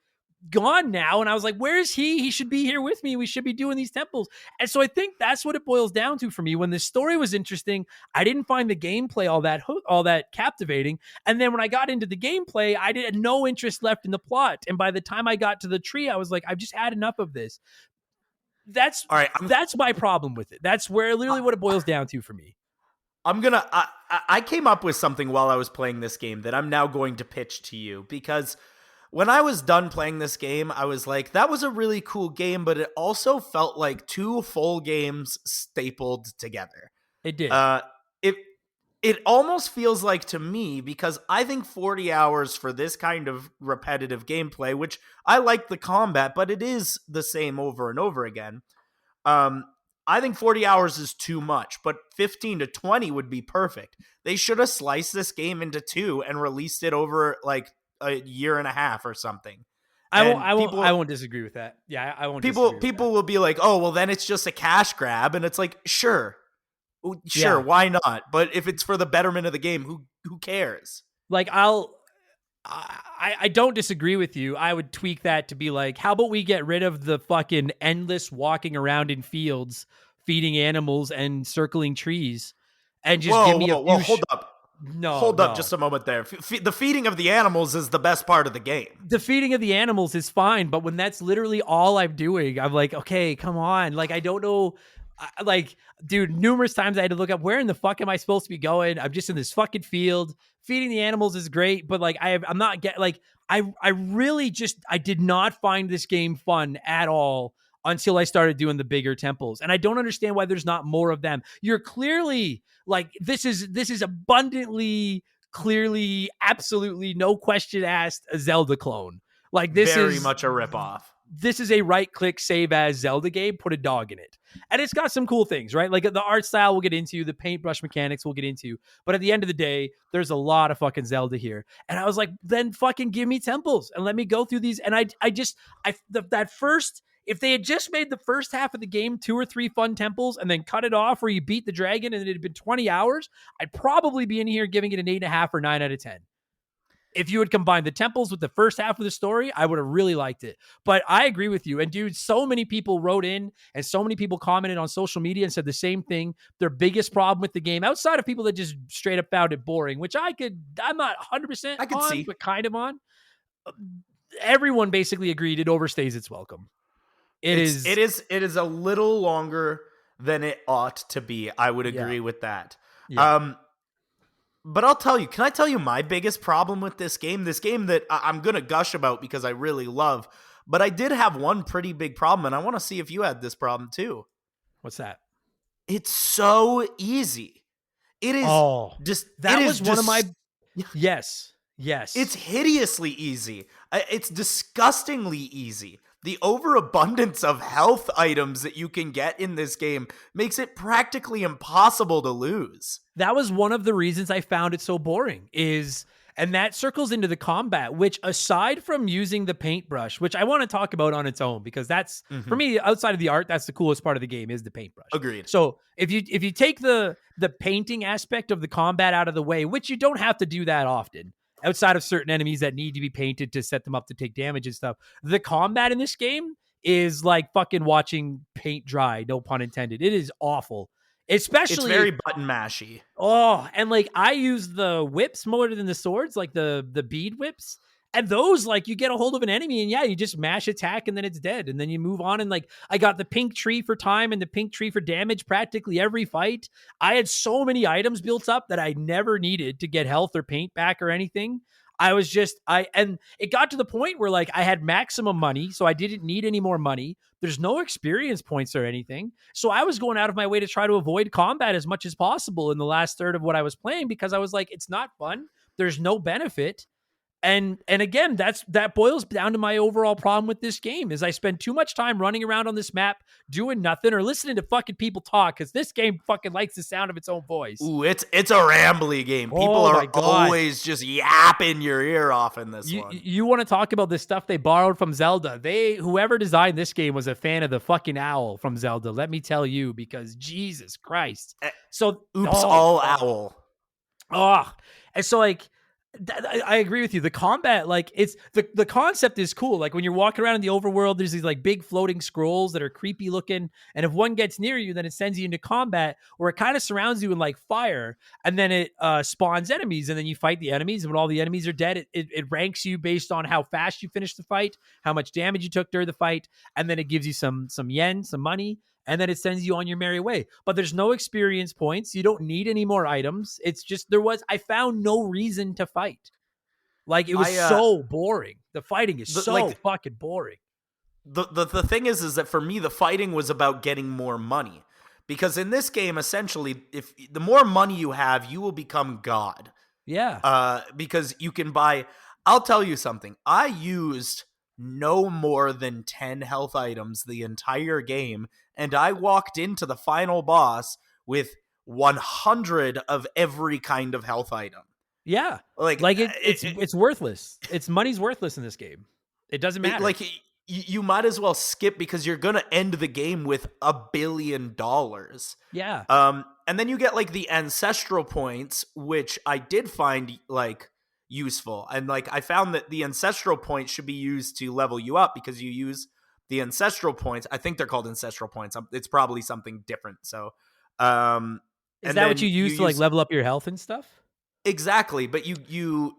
gone now. And I was like, where is he? He should be here with me. We should be doing these temples. And so I think that's what it boils down to for me. When the story was interesting, I didn't find the gameplay all that captivating. And then when I got into the gameplay, I had no interest left in the plot. And by the time I got to the tree, I was like, I've just had enough of this. That's all right. That's my problem with it. That's where literally what it boils down to for me. I came up with something while I was playing this game that I'm now going to pitch to you, because when I was done playing this game, I was like, that was a really cool game, but it also felt like two full games stapled together. It did. It almost feels like, to me, because I think 40 hours for this kind of repetitive gameplay, which I like the combat, but it is the same over and over again. I think 40 hours is too much, but 15 to 20 would be perfect. They should have sliced this game into two and released it over like a year and a half or something. I won't disagree with that. Yeah, I won't. People will be like, "Oh, well, then it's just a cash grab," and it's like, sure, yeah. why not? But if it's for the betterment of the game, who cares? Like, I don't disagree with you. I would tweak that to be like, how about we get rid of the fucking endless walking around in fields, feeding animals and circling trees, and just give me a few. Hold up. No, hold up just a moment there. The feeding of the animals is the best part of the game. The feeding of the animals is fine, but when that's literally all I'm doing, I'm like, okay, come on. Like, I don't know. Like, dude, numerous times I had to look up, where in the fuck am I supposed to be going? I'm just in this fucking field. Feeding the animals is great, but like, I'm not getting, like, I really just, I did not find this game fun at all until I started doing the bigger temples. And I don't understand why there's not more of them. You're clearly like, this is abundantly, clearly, absolutely no question asked a Zelda clone. Like, this very is much a ripoff. This is a right-click save as Zelda game, put a dog in it. And it's got some cool things, right? Like, the art style we'll get into, the paintbrush mechanics we'll get into. But at the end of the day, there's a lot of fucking Zelda here. And I was like, then fucking give me temples and let me go through these. And if they had just made the first half of the game 2 or 3 fun temples and then cut it off where you beat the dragon and it had been 20 hours, I'd probably be in here giving it an 8.5 or 9 out of 10. If you had combined the temples with the first half of the story, I would have really liked it. But I agree with you. And dude, so many people wrote in and so many people commented on social media and said the same thing. Their biggest problem with the game, outside of people that just straight up found it boring, which I'm not 100% I could on, see, but kind of on. Everyone basically agreed it overstays its welcome. It is a little longer than it ought to be. I would agree with that. Yeah. But I'll tell you, can I tell you my biggest problem with this game? This game that I'm going to gush about because I really love, but I did have one pretty big problem, and I want to see if you had this problem too. What's that? It's so easy. It is one of my... Yes. It's hideously easy. It's disgustingly easy. The overabundance of health items that you can get in this game makes it practically impossible to lose. That was one of the reasons I found it so boring, and that circles into the combat, which, aside from using the paintbrush, which I want to talk about on its own, because that's, for me, outside of the art, that's the coolest part of the game is the paintbrush. Agreed. So if you take the painting aspect of the combat out of the way, which you don't have to do that often, outside of certain enemies that need to be painted to set them up to take damage and stuff, the combat in this game is like fucking watching paint dry, no pun intended. It is awful. Especially, it's very button mashy. Oh, and like, I use the whips more than the swords, like the bead whips. And those, like, you get a hold of an enemy and yeah, you just mash attack and then it's dead. And then you move on. And like, I got the pink tree for time and the pink tree for damage practically every fight. I had so many items built up that I never needed to get health or paint back or anything. I was just, and it got to the point where like I had maximum money, so I didn't need any more money. There's no experience points or anything. So I was going out of my way to try to avoid combat as much as possible in the last third of what I was playing because I was like, it's not fun. There's no benefit. And again, that boils down to my overall problem with this game is I spend too much time running around on this map doing nothing or listening to fucking people talk because this game fucking likes the sound of its own voice. Ooh, it's a rambly game. People are always just yapping your ear off in this one. You want to talk about the stuff they borrowed from Zelda? Whoever designed this game was a fan of the fucking owl from Zelda. Let me tell you, because Jesus Christ. So all owl. Oh, and so like. I agree with you. The combat, like it's the concept is cool. Like when you're walking around in the overworld, there's these like big floating scrolls that are creepy looking. And if one gets near you, then it sends you into combat where it kind of surrounds you in like fire. And then it spawns enemies and then you fight the enemies. And when all the enemies are dead, it ranks you based on how fast you finish the fight, how much damage you took during the fight. And then it gives you some yen, some money. And then it sends you on your merry way. But there's no experience points. You don't need any more items. It's just I found no reason to fight. Like it was so boring. The fighting is fucking boring. The thing is that for me, the fighting was about getting more money. Because in this game, essentially, if the more money you have, you will become God. Yeah. Because you can buy, I'll tell you something. I used no more than 10 health items the entire game, and I walked into the final boss with 100 of every kind of health item. Yeah, like it's worthless. It's money's worthless in this game. It doesn't matter. You might as well skip because you're gonna end the game with $1 billion. Yeah. And then you get like the ancestral points, which I did find like useful, and like I found that the ancestral points should be used to level you up because you use the ancestral points. I think they're called ancestral points. It's probably something different. So is that what you use to like level up your health and stuff? Exactly, but you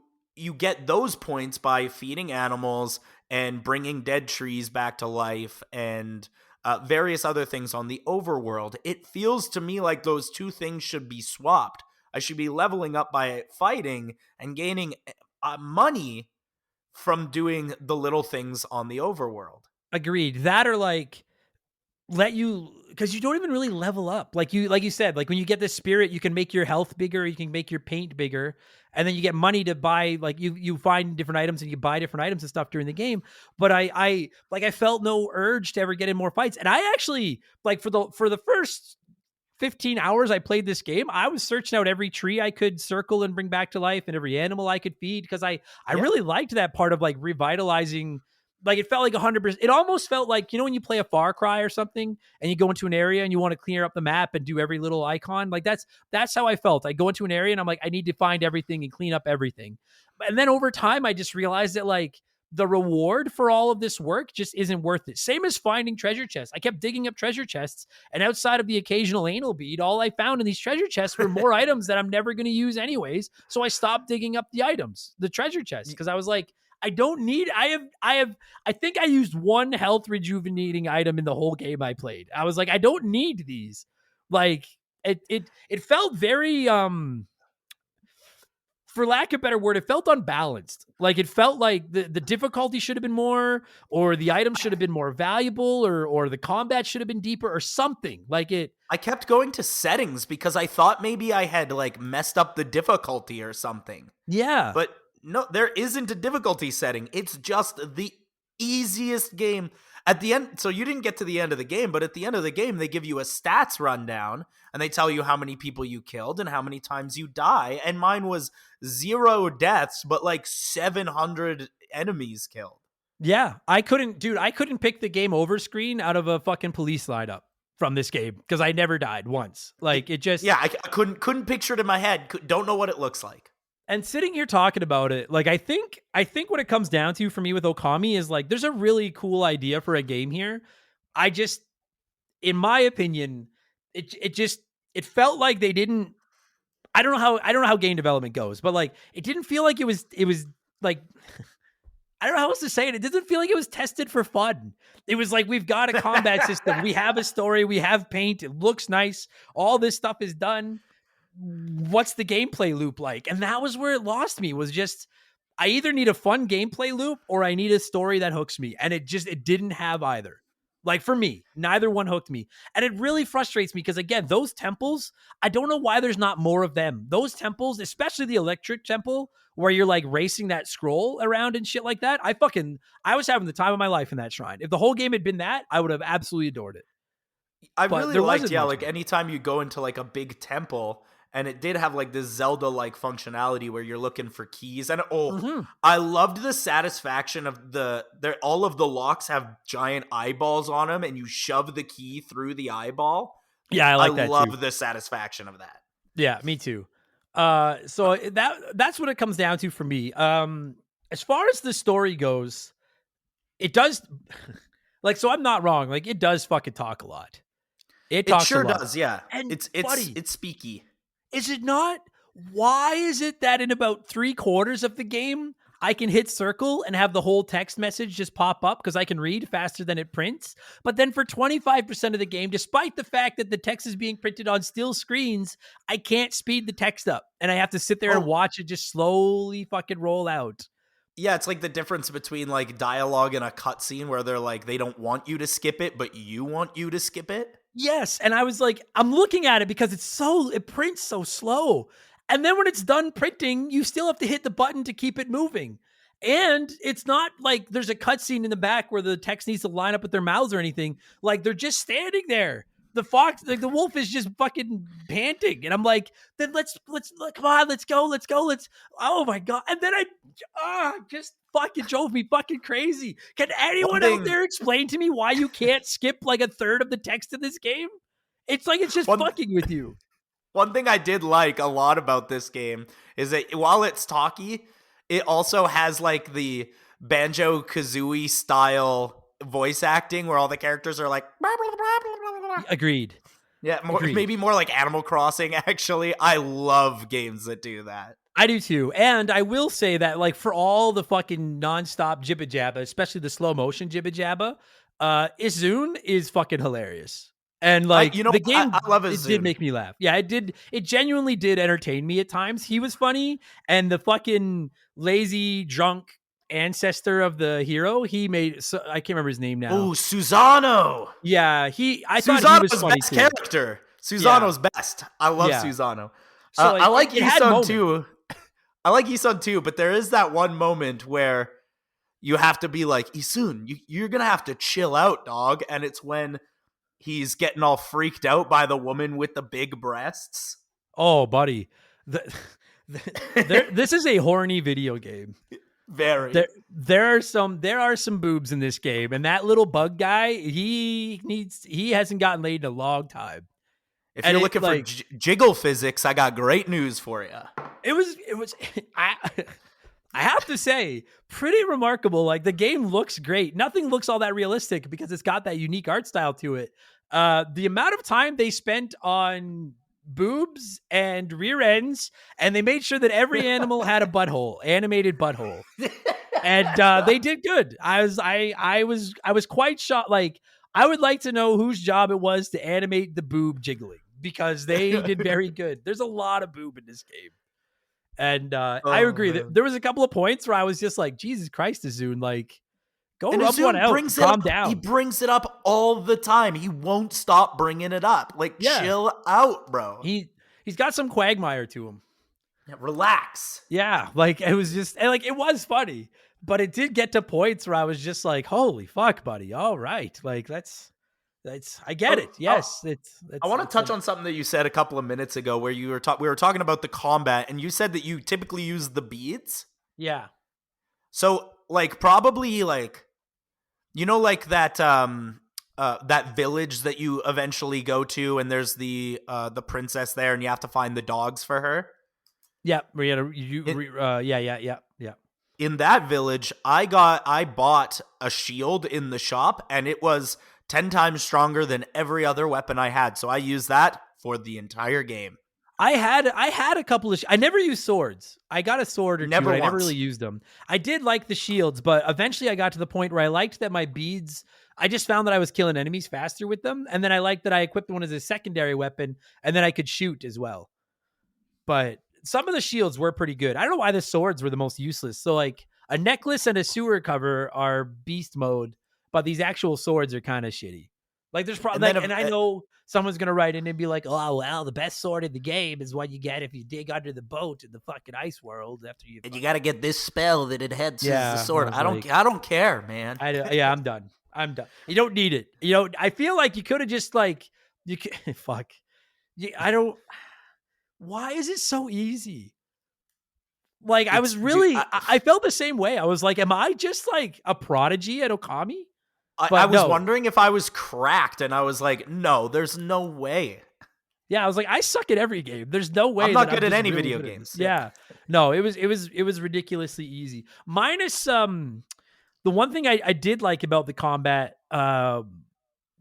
get those points by feeding animals and bringing dead trees back to life and various other things on the overworld. It feels to me like those two things should be swapped. I should be leveling up by fighting and gaining money from doing the little things on the overworld. Agreed. That or like let you, because you don't even really level up. Like you said, like when you get this spirit, you can make your health bigger, you can make your paint bigger, and then you get money to buy, like you find different items and you buy different items and stuff during the game. But I felt no urge to ever get in more fights. And I actually, like for the first 15 hours I played this game, I was searching out every tree I could circle and bring back to life and every animal I could feed because I really liked that part of like revitalizing. Like it felt like 100%. It almost felt like, you know, when you play a Far Cry or something and you go into an area and you want to clear up the map and do every little icon. Like that's how I felt. I go into an area and I'm like, I need to find everything and clean up everything. And then over time, I just realized that like the reward for all of this work just isn't worth it. Same as finding treasure chests. I kept digging up treasure chests, and outside of the occasional anal bead, all I found in these treasure chests were more items that I'm never going to use anyways. So I stopped digging up the treasure chests, because I was like, I don't need, I think I used one health rejuvenating item in the whole game I played. I was like, I don't need these. Like it felt very, for lack of a better word, it felt unbalanced. Like it felt like the difficulty should have been more, or the items should have been more valuable, or the combat should have been deeper or something like it. I kept going to settings because I thought maybe I had like messed up the difficulty or something. Yeah. But no, there isn't a difficulty setting. It's just the easiest game. At the end, so you didn't get to the end of the game, but at the end of the game, they give you a stats rundown, and they tell you how many people you killed and how many times you die, and mine was 0 deaths, but like 700 enemies killed. Yeah, I couldn't pick the game over screen out of a fucking police lineup from this game, because I never died once. Like, it just... Yeah, I couldn't picture it in my head. Don't know what it looks like. And sitting here talking about it, like I think what it comes down to for me with Okami is like, there's a really cool idea for a game here. I just, in my opinion, it felt like they didn't, I don't know how game development goes, but like, it didn't feel like it was like, I don't know how else to say it. It doesn't feel like it was tested for fun. It was like, we've got a combat system. We have a story. We have paint. It looks nice. All this stuff is done. What's the gameplay loop like? And that was where it lost me, was just, I either need a fun gameplay loop or I need a story that hooks me. And it didn't have either. Like for me, neither one hooked me. And it really frustrates me because again, those temples, I don't know why there's not more of them. Those temples, especially the electric temple where you're like racing that scroll around and shit like that. I was having the time of my life in that shrine. If the whole game had been that, I would have absolutely adored it. I But really there liked, wasn't yeah, much like of it. anytime you go into like a big temple and it did have like this Zelda-like functionality where you're looking for keys. And Mhm. I loved the satisfaction of all of the locks have giant eyeballs on them and you shove the key through the eyeball. Yeah, I I like that too. love the satisfaction of that. Yeah, me too. So that's what it comes down to for me. As far as the story goes, it does like so I'm not wrong. Like it does fucking talk a lot. It It talks a sure lot. does, yeah. And It's buddy, it's speaky. is it not? Why is it that in about 3/4 of the game, I can hit circle and have the whole text message just pop up because I can read faster than it prints? But then for 25% of the game, despite the fact that the text is being printed on still screens, I can't speed the text up. And I have to sit there and watch it just slowly fucking roll out. Yeah, it's like the difference between like dialogue and a cutscene where they're like they don't want you to skip it, but you want you to skip it. Yes, and I was like, I'm looking at it because it prints so slow. And then when it's done printing, you still have to hit the button to keep it moving. And it's not like there's a cutscene in the back where the text needs to line up with their mouths or anything. Like they're just standing there. The fox, like the wolf is just fucking panting. And I'm like, then let's come on, let's go. Oh my God. And then just fucking drove me fucking crazy. Can anyone out there explain to me why you can't skip like a third of the text in this game? It's like it's just fucking with you. One thing I did like a lot about this game is that while it's talky, it also has like the Banjo-Kazooie style voice acting where all the characters are like Agreed. Yeah, Agreed. Maybe more like Animal Crossing actually. I love games that do that. I do too. And I will say that like for all the fucking nonstop jibba jabba, especially the slow motion jibba jabba, Izun is fucking hilarious. And like the game, I love it Izun. did make me laugh. Yeah, it did. It genuinely did entertain me at times. He was funny, and the fucking lazy drunk ancestor of the hero, I can't remember his name now. Oh, Susano. Yeah, I thought he was funny best too. character. Susano's best. I love Susano. So I like Isun too. I like Isun too, but there is that one moment where you have to be like, Isun, you're gonna have to chill out, dog. And it's when he's getting all freaked out by the woman with the big breasts. Oh, buddy. This is a horny video game. Very. There are some boobs in this game, and that little bug guy, he hasn't gotten laid in a long time. If you're looking for jiggle physics, I got great news for you. It was I have to say, pretty remarkable. Like the game looks great. Nothing looks all that realistic because it's got that unique art style to it. The amount of time they spent on boobs and rear ends, and they made sure that every animal had a butthole, animated butthole, and they did good. I was quite shocked. Like I would like to know whose job it was to animate the boob jiggling because they did very good. There's a lot of boob in this game. And I agree that there was a couple of points where I was just like, Jesus Christ, Izun, like, go rub one out, calm down. He brings it up all the time. He won't stop bringing it up. Like, chill out, bro. He's got some quagmire to him. Yeah, relax. Yeah, like it was just like it was funny, but it did get to points where I was just like, holy fuck, buddy. All right, like that's I get it. Yes, I want to touch on something that you said a couple of minutes ago, where we were talking about the combat, and you said that you typically use the beads. Yeah. So, like, probably like, you know, like that that village that you eventually go to, and there's the princess there, and you have to find the dogs for her. Yeah, yeah. In that village, I bought a shield in the shop, and it was 10 times stronger than every other weapon I had. So I used that for the entire game. I had a couple of I never used swords. I got a sword or two, but I never really used them. I did like the shields, but eventually I got to the point where I liked that my beads, I just found that I was killing enemies faster with them, and then I liked that I equipped one as a secondary weapon, and then I could shoot as well. But some of the shields were pretty good. I don't know why the swords were the most useless. So like a necklace and a sewer cover are beast mode, but these actual swords are kind of shitty. Like there's probably, and I know someone's gonna write in and be like, "Oh well, the best sword in the game is what you get if you dig under the boat in the fucking ice world after you." And you got to get this spell that enhances the sword. I was I don't care, man. I'm done. I'm done. You don't need it. You know, I feel like you could have just like you can, fuck. I don't. Why is it so easy? Like I was really, I felt the same way. I was like, am I just like a prodigy at Okami? I was wondering if I was cracked, and I was like, no, there's no way. Yeah, I was like, I suck at every game. There's no way. I'm not good at any video games. Yeah. No, it was ridiculously easy. Minus the one thing I did like about the combat,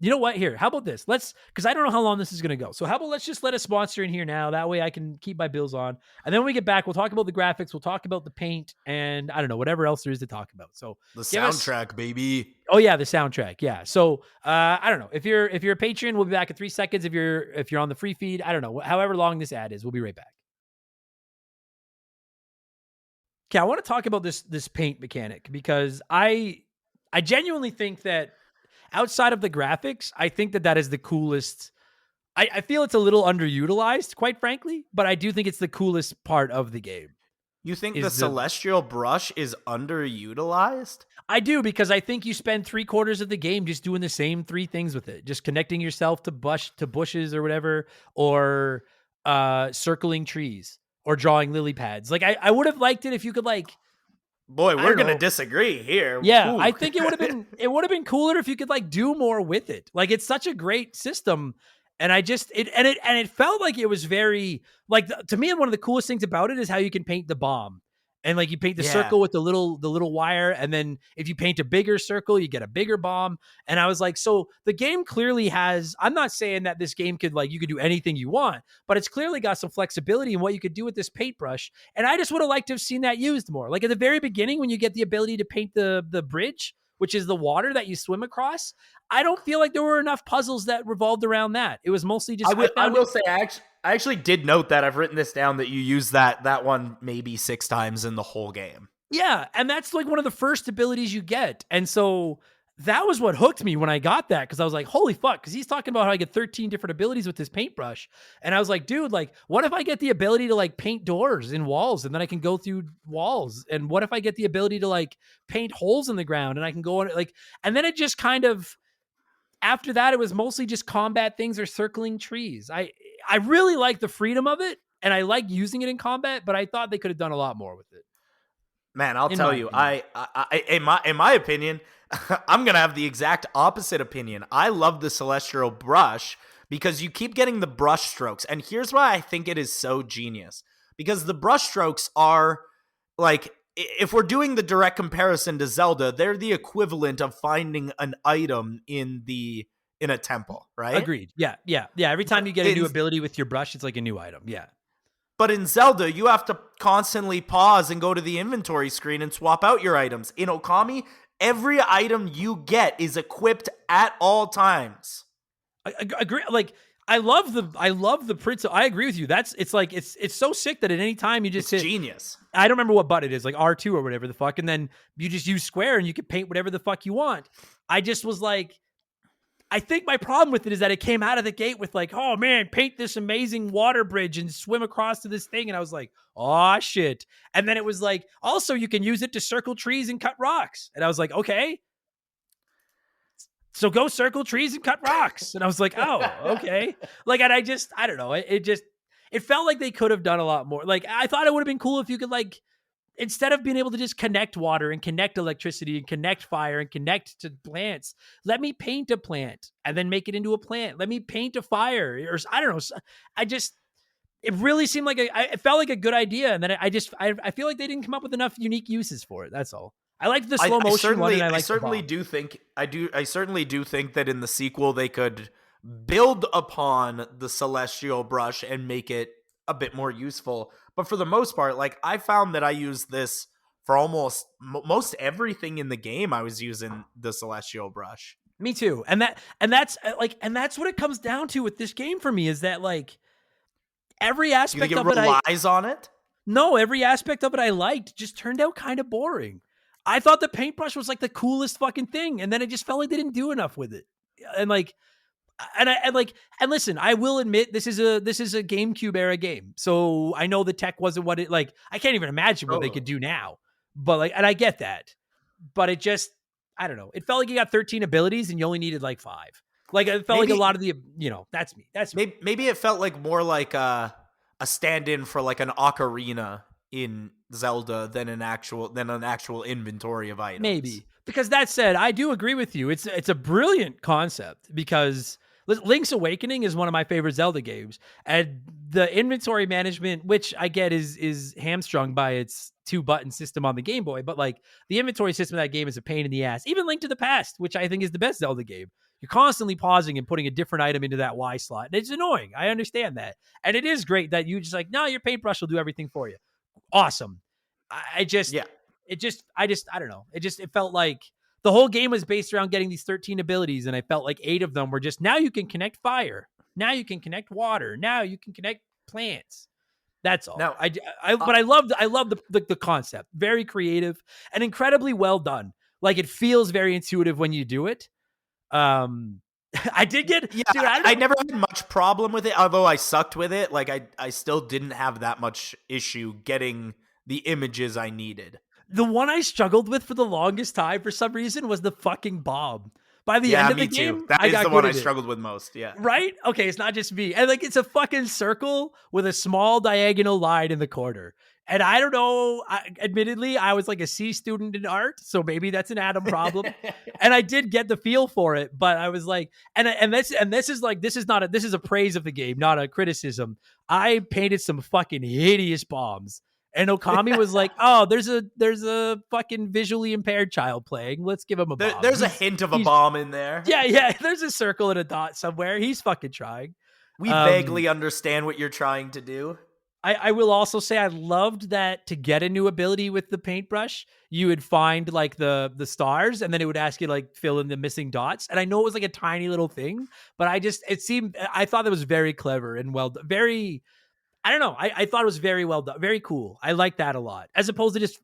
you know what? Here, how about this? Because I don't know how long this is going to go. So how about let's just let a sponsor in here now. That way I can keep my bills on. And then when we get back, we'll talk about the graphics. We'll talk about the paint and I don't know, whatever else there is to talk about. So the soundtrack, baby. Oh yeah, the soundtrack. Yeah. So I don't know. If you're a patron, we'll be back in 3 seconds. If you're on the free feed, I don't know. However long this ad is, we'll be right back. Okay, I want to talk about this paint mechanic because I genuinely think that outside of the graphics, I think that is the coolest. I feel it's a little underutilized, quite frankly, but I do think it's the coolest part of the game. You think the celestial brush is underutilized? I do, because I think you spend 3/4 of the game just doing the same 3 things with it, just connecting yourself to bushes or whatever, or circling trees or drawing lily pads. Like I would have liked it if you could like. Boy, we're gonna disagree here. Yeah, Ooh. I think it would have been cooler if you could like do more with it. Like it's such a great system, and it felt like it was very like to me. One of the coolest things about it is how you can paint the bomb, and like you paint the circle with the little wire, and then if you paint a bigger circle, you get a bigger bomb. And I was like, so the game clearly has. I'm not saying that this game could like you could do anything you want, but it's clearly got some flexibility in what you could do with this paintbrush. And I just would have liked to have seen that used more. Like at the very beginning, when you get the ability to paint the bridge, which is the water that you swim across, I don't feel like there were enough puzzles that revolved around that. It was mostly just. I will say, I actually did note that. I've written this down that you use that one maybe 6 times in the whole game. Yeah, and that's like one of the first abilities you get. And so that was what hooked me when I got that, because I was like, holy fuck, because he's talking about how I get 13 different abilities with this paintbrush. And I was like, dude, like, what if I get the ability to like paint doors in walls and then I can go through walls? And what if I get the ability to like paint holes in the ground and I can go on it? Like, and then it just kind of, after that, it was mostly just combat things or circling trees. I really like the freedom of it, and I like using it in combat, but I thought they could have done a lot more with it. Man, I'll tell you, I in my opinion, I'm gonna have the exact opposite opinion. I love the celestial brush because you keep getting the brush strokes, and here's why I think it is so genius. Because the brush strokes are like, if we're doing the direct comparison to Zelda, they're the equivalent of finding an item in a temple, right? Agreed. Yeah. Every time you get a new ability with your brush, it's like a new item. Yeah. But in Zelda, you have to constantly pause and go to the inventory screen and swap out your items. In Okami, every item you get is equipped at all times. I agree. Like, I love the print. I agree with you. It's so sick that at any time you just hit genius. I don't remember what button it is, like R2 or whatever the fuck, and then you just use square and you can paint whatever the fuck you want. I just was like, I think my problem with it is that it came out of the gate with like, oh man, paint this amazing water bridge and swim across to this thing. And I was like, oh shit. And then it was like, also you can use it to circle trees and cut rocks. And I was like, okay, so go circle trees and cut rocks. And I was like, oh, okay. Like, and I don't know. It felt like they could have done a lot more. Like, I thought it would have been cool if you could like, instead of being able to just connect water and connect electricity and connect fire and connect to plants, let me paint a plant and then make it into a plant. Let me paint a fire, or I don't know. It really seemed like it felt like a good idea. And then I feel like they didn't come up with enough unique uses for it. That's all. I like the slow motion one. And I certainly do think that in the sequel they could build upon the celestial brush and make it a bit more useful. But for the most part, like, I found that I used this for almost most everything in the game. I was using the celestial brush. Me too. And that's what it comes down to with this game for me, is that like every Do you aspect think it of it, relies on it? no, every aspect of it I liked, just turned out kind of boring. I thought the paintbrush was like the coolest fucking thing, and then it just felt like they didn't do enough with it. And like, and listen, I will admit this is a GameCube era game, so I know the tech wasn't what it like. I can't even imagine what they could do now, but like, and I get that, but it just, I don't know. It felt like you got 13 abilities and you only needed like 5. Like it felt like a lot of the, that's me. Maybe it felt like more like a stand-in for like an ocarina in Zelda than an actual inventory of items. Maybe. Because that said, I do agree with you. It's a brilliant concept because Link's Awakening is one of my favorite Zelda games. And the inventory management, which I get is hamstrung by its 2-button system on the Game Boy, but like the inventory system of that game is a pain in the ass. Even Link to the Past, which I think is the best Zelda game. You're constantly pausing and putting a different item into that Y slot. And it's annoying. I understand that. And it is great that you just like, no, your paintbrush will do everything for you. Awesome. I don't know. It felt like the whole game was based around getting these 13 abilities. And I felt like 8 of them were just, now you can connect fire. Now you can connect water. Now you can connect plants. That's all. Now, but I loved the concept. Very creative and incredibly well done. Like it feels very intuitive when you do it. I did get, dude, I never had much problem with it, although I sucked with it. Like I still didn't have that much issue getting the images I needed. The one I struggled with for the longest time for some reason was the fucking bomb. By the end of the game, too. That is the one I struggled with most. Yeah. Right? Okay, it's not just me. And like it's a fucking circle with a small diagonal line in the corner. And I don't know, admittedly, I was like a C student in art, so maybe that's an Adam problem. And I did get the feel for it, but I was like, this is a praise of the game, not a criticism. I painted some fucking hideous bombs. And Okami was like, "Oh, there's a fucking visually impaired child playing. Let's give him a bomb." There's a hint of a bomb in there. Yeah. There's a circle and a dot somewhere. He's fucking trying. We vaguely understand what you're trying to do. I will also say I loved that to get a new ability with the paintbrush, you would find like the stars, and then it would ask you to like fill in the missing dots. And I know it was like a tiny little thing, but I thought that was very clever and well done. I don't know. I thought it was very well done. Very cool. I like that a lot. As opposed to just,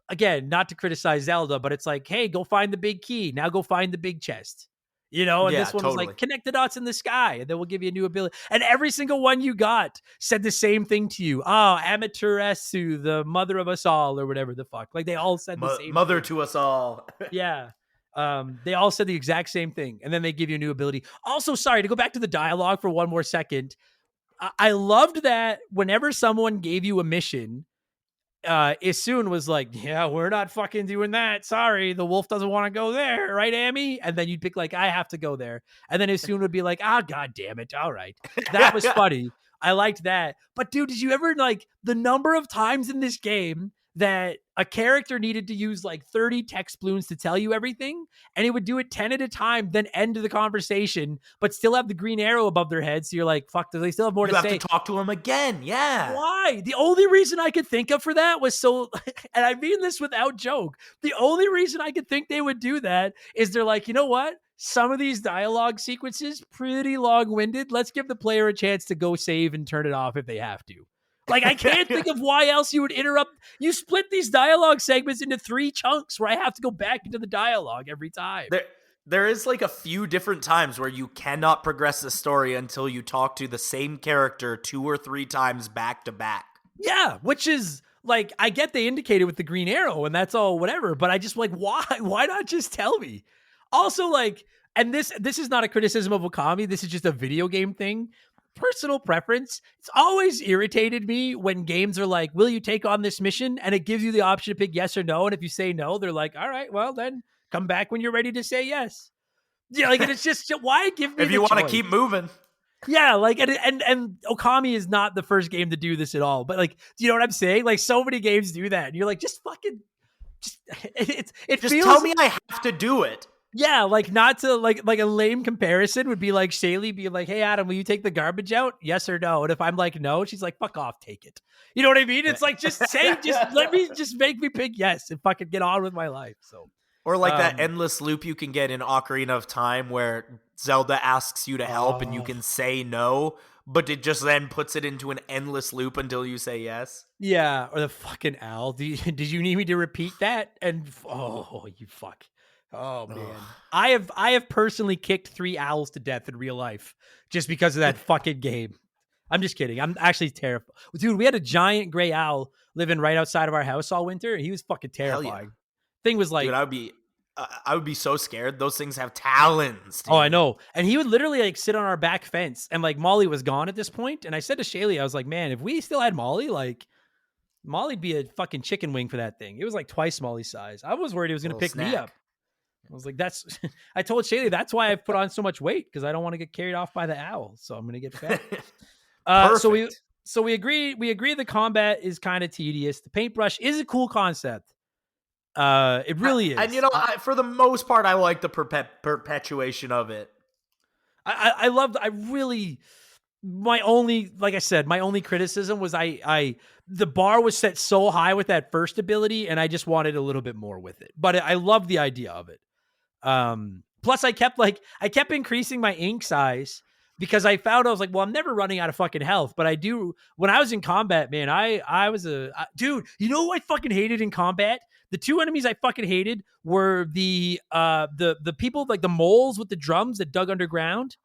again, not to criticize Zelda, but it's like, hey, go find the big key. Now go find the big chest. And this one was like, connect the dots in the sky, and then we'll give you a new ability. And every single one you got said the same thing to you. Oh, Amaterasu, the mother of us all, or whatever the fuck. Like they all said the same mother thing. To us all. Yeah. They all said the exact same thing. And then they give you a new ability. Also, sorry, to go back to the dialogue for one more second. I loved that whenever someone gave you a mission, Isun was like, yeah, we're not fucking doing that. Sorry, the wolf doesn't want to go there, right, Amy? And then you'd pick like, I have to go there. And then Isun would be like, god damn it. All right. That was funny. I liked that. But dude, did you ever like the number of times in this game that a character needed to use like 30 text balloons to tell you everything, and he would do it 10 at a time, then end the conversation, but still have the green arrow above their head. So you're like, fuck, do they still have more to say? You have to talk to him again. Yeah. Why? The only reason I could think of for that was and I mean this without joke, the only reason I could think they would do that is they're like, you know what? Some of these dialogue sequences, pretty long-winded. Let's give the player a chance to go save and turn it off if they have to. Like, I can't think of why else you would interrupt. You split these dialogue segments into 3 chunks where I have to go back into the dialogue every time. There is like a few different times where you cannot progress the story until you talk to the same character 2 or 3 times back to back. Yeah, which is like, I get they indicated with the green arrow and that's all whatever, but I just like, why? Why not just tell me? Also, like, and this is not a criticism of Okami. This is just a video game thing. Personal preference. It's always irritated me when games are like, will you take on this mission? And it gives you the option to pick yes or no. And if you say no, they're like, all right, well then come back when you're ready to say yes. Yeah. Like, and it's just, why give me if you want to keep moving. Yeah. Like, and Okami is not the first game to do this at all, but like, do you know what I'm saying? Like so many games do that. And you're like, just fucking, it just feels, tell me I have to do it. Yeah, like not to like a lame comparison would be like Shaylee being like, hey, Adam, will you take the garbage out? Yes or no? And if I'm like, no, she's like, fuck off, take it. You know what I mean? It's like, just make me pick yes and fucking get on with my life. So, Or like that endless loop you can get in Ocarina of Time where Zelda asks you to help and you can say no, but it just then puts it into an endless loop until you say yes. Yeah, or the fucking owl. Did you need me to repeat that? And you fuck. Oh man, Ugh. I have personally kicked 3 owls to death in real life just because of that fucking game. I'm just kidding. I'm actually terrified, dude. We had a giant gray owl living right outside of our house all winter. He was fucking Hell yeah. terrifying. Thing was like, Dude, I would be so scared. Those things have talons, dude. oh, I know. And he would literally like sit on our back fence, and like Molly was gone at this point. And I said to Shaylee, I was like, man, if we still had Molly, like Molly'd be a fucking chicken wing for that thing. It was like twice Molly's size. I was worried he was going to pick me up. I was like, that's, I told Shaylee, that's why I've put on so much weight, because I don't want to get carried off by the owl. So I'm going to get fat. So we agree the combat is kind of tedious. The paintbrush is a cool concept. It really is. And you know, for the most part, I like the perpetuation of it. My only criticism was the bar was set so high with that first ability, and I just wanted a little bit more with it. But I love the idea of it. Plus I kept increasing my ink size because I found I was like, well, I'm never running out of fucking health, but I do when I was in combat, man. Dude, you know who I fucking hated in combat? The 2 enemies I fucking hated were the people like the moles with the drums that dug underground.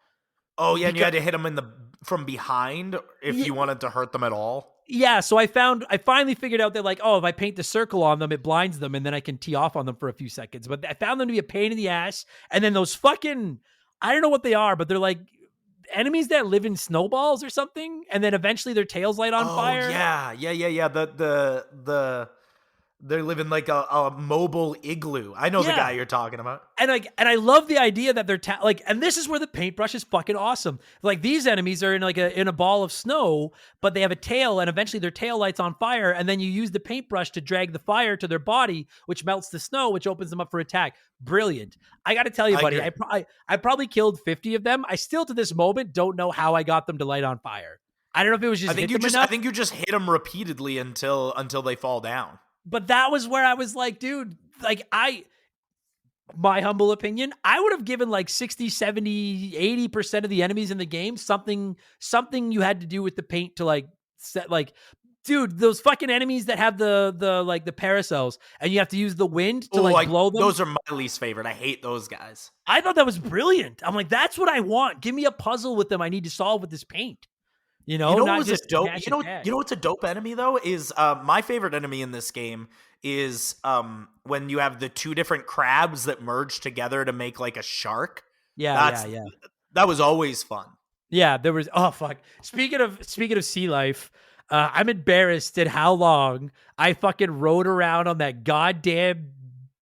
Oh yeah, and you had to hit them from behind if you wanted to hurt them at all. Yeah, so I finally figured out that like, oh, if I paint the circle on them, it blinds them, and then I can tee off on them for a few seconds. But I found them to be a pain in the ass. And then those fucking, I don't know what they are, but they're like enemies that live in snowballs or something, and then eventually their tails light on fire. Yeah. They live in like a mobile igloo. I know the guy you're talking about. And I love the idea that they're and this is where the paintbrush is fucking awesome. Like these enemies are in a ball of snow, but they have a tail, and eventually their tail lights on fire, and then you use the paintbrush to drag the fire to their body, which melts the snow, which opens them up for attack. Brilliant. I got to tell you, buddy, I probably killed 50 of them. I still to this moment don't know how I got them to light on fire. I don't know if it was just I think you just hit them repeatedly until they fall down. But that was where I was like, dude, like my humble opinion, I would have given like 60, 70, 80% of the enemies in the game something you had to do with the paint to like set like, dude, those fucking enemies that have the parasols and you have to use the wind to blow them. Those are my least favorite. I hate those guys. I thought that was brilliant. I'm like, that's what I want. Give me a puzzle with them I need to solve with this paint. You know what's a dope enemy though is my favorite enemy in this game is when you have the 2 different crabs that merge together to make like a shark. Yeah. That was always fun. Yeah, there was. Oh fuck. Speaking of sea life, I'm embarrassed at how long I fucking rode around on that goddamn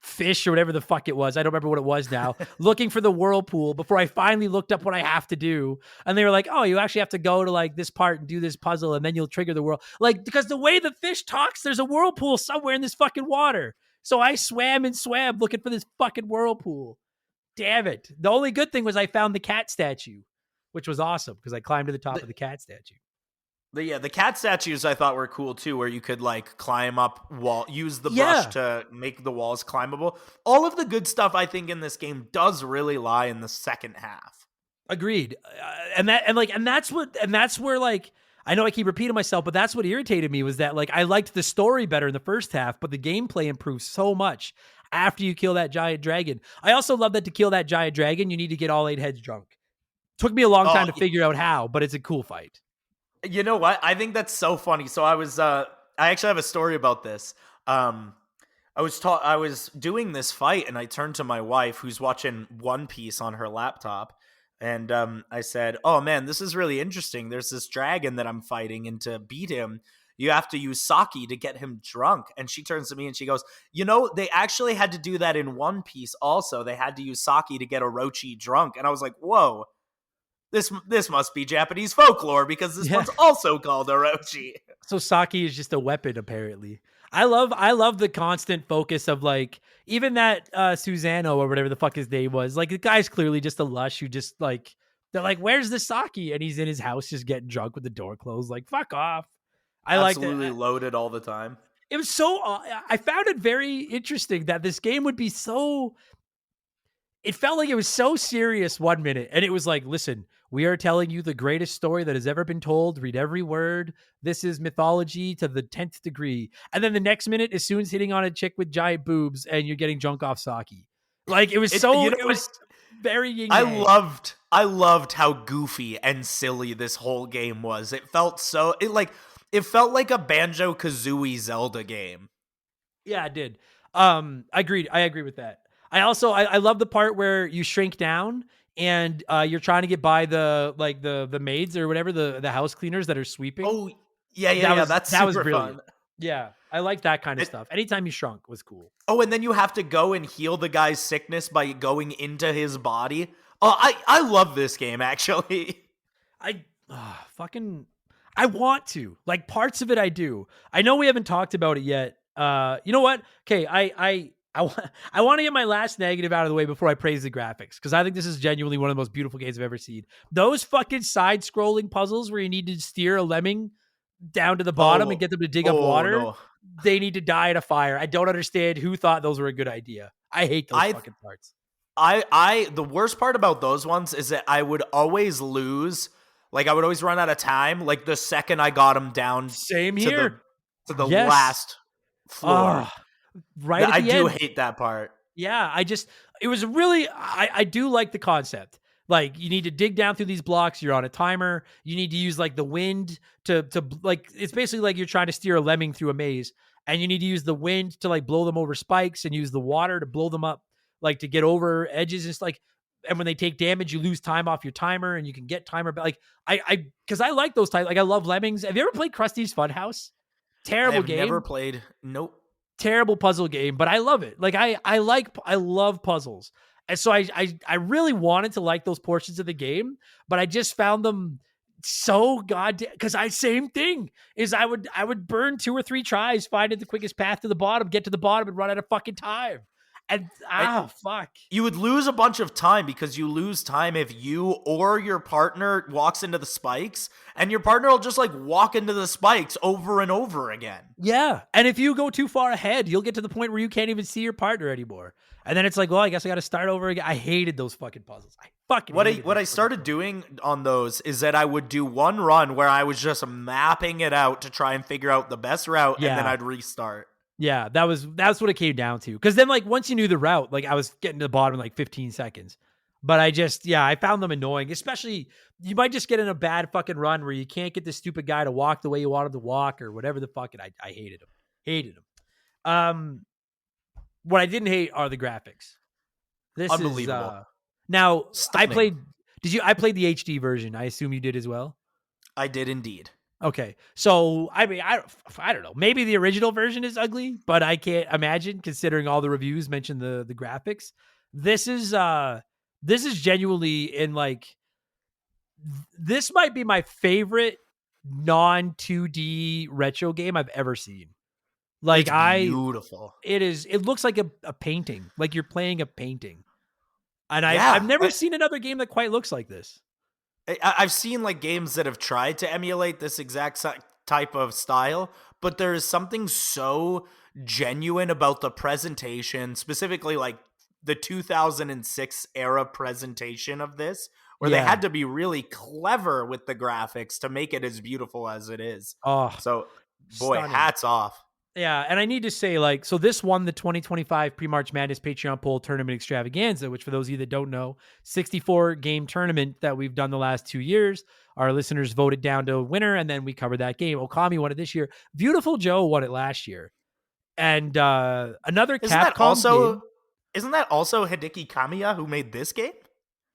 fish or whatever the fuck it was. I don't remember what it was now. Looking for the whirlpool before I finally looked up what I have to do. And they were like, oh, you actually have to go to like this part and do this puzzle and then you'll trigger the whirl. Like, because the way the fish talks, there's a whirlpool somewhere in this fucking water. So I swam looking for this fucking whirlpool. Damn it. The only good thing was I found the cat statue, which was awesome because I climbed to the top of the cat statue. The cat statues I thought were cool too, where you could like climb up use the brush to make the walls climbable. All of the good stuff I think in this game does really lie in the second half. Agreed. And that's where like, I know I keep repeating myself, but that's what irritated me was that like, I liked the story better in the first half, but the gameplay improves so much after you kill that giant dragon. I also love that to kill that giant dragon, you need to get all 8 heads drunk. Took me a long time to figure out how, but it's a cool fight. You know what? I think that's so funny. So I actually have a story about this. I was doing this fight and I turned to my wife who's watching One Piece on her laptop. And I said, oh man, this is really interesting. There's this dragon that I'm fighting, and to beat him, you have to use sake to get him drunk. And she turns to me and she goes, you know, they actually had to do that in One Piece also. They had to use sake to get Orochi drunk. And I was like, whoa. This must be Japanese folklore because this one's also called Orochi. So sake is just a weapon, apparently. I love the constant focus of like even that Susano or whatever the fuck his name was. Like the guy's clearly just a lush who just like they're like, where's the sake? And he's in his house just getting drunk with the door closed. Like fuck off. I like absolutely loaded all the time. it was so, I found it very interesting that this game would be so, it felt like it was so serious 1 minute. And it was like, listen, we are telling you the greatest story that has ever been told. Read every word. This is mythology to the 10th degree. And then the next minute, as soon as hitting on a chick with giant boobs and you're getting drunk off sake. Like it was it was very yin yang. I loved how goofy and silly this whole game was. It felt so, it felt like a Banjo-Kazooie Zelda game. Yeah, it did. I agree with that. I love the part where you shrink down and you're trying to get by the maids or whatever, the house cleaners that are sweeping. Oh, yeah, that's that was super brilliant. fun. Yeah, I like that kind of stuff. Anytime you shrunk was cool. Oh, and then you have to go and heal the guy's sickness by going into his body. Oh, I love this game, actually. I want to. Like, parts of it I do. I know we haven't talked about it yet. You know what? Okay, I want to get my last negative out of the way before I praise the graphics, because I think this is genuinely one of the most beautiful games I've ever seen. Those fucking side-scrolling puzzles where you need to steer a lemming down to the bottom and get them to dig up water, no. They need to die in a fire. I don't understand who thought those were a good idea. I hate those fucking parts. The worst part about those ones is that I would always lose. Like, I would always run out of time. Like, the second I got them down Same here. to the last floor. Right at the end. I do hate that part. Yeah, it was really, I do like the concept. Like, you need to dig down through these blocks. You're on a timer. You need to use like the wind to like, it's basically like you're trying to steer a lemming through a maze, and you need to use the wind to like blow them over spikes and use the water to blow them up, like to get over edges. It's like, and when they take damage, you lose time off your timer and you can get timer back. Like cause I like those types. Like, I love lemmings. Have you ever played Krusty's Funhouse? Terrible game. Never played. Nope. Terrible puzzle game, but I love it. Like, I love puzzles. And so I really wanted to like those portions of the game, but I just found them so goddamn, because same thing is I would burn 2 or 3 tries finding the quickest path to the bottom, get to the bottom and run out of fucking time. And fuck. You would lose a bunch of time because you lose time if you or your partner walks into the spikes, and your partner will just like walk into the spikes over and over again. Yeah. And if you go too far ahead, you'll get to the point where you can't even see your partner anymore. And then it's like, well, I guess I got to start over again. I hated those fucking puzzles. What I started doing on those is that I would do one run where I was just mapping it out to try and figure out the best route, and then I'd restart. Yeah, that's what it came down to. Because then, like, once you knew the route, like, I was getting to the bottom in like 15 seconds. But I found them annoying. Especially, you might just get in a bad fucking run where you can't get this stupid guy to walk the way you want him to walk or whatever the fuck. And I hated him. Hated him. What I didn't hate are the graphics. This unbelievable. Is now Stunning. I played the HD version. I assume you did as well. I did indeed. Okay, so I mean, I don't know. Maybe the original version is ugly, but I can't imagine, considering all the reviews mention the graphics. This is genuinely in like, this might be my favorite non 2D retro game I've ever seen. Like, it's beautiful. It looks like a painting, like you're playing a painting. And I've never seen another game that quite looks like this. I've seen like games that have tried to emulate this exact type of style, but there is something so genuine about the presentation, specifically like the 2006 era presentation of this, where they had to be really clever with the graphics to make it as beautiful as it is. Oh, so boy, stunning. Hats off. Yeah, and I need to say, like, so this won the 2025 Pre-March Madness Patreon Poll Tournament Extravaganza, which, for those of you that don't know, 64-game tournament that we've done the last 2 years. Our listeners voted down to a winner, and then we covered that game. Okami won it this year. Beautiful Joe won it last year. And another Capcom game. Isn't that also Hideki Kamiya who made this game?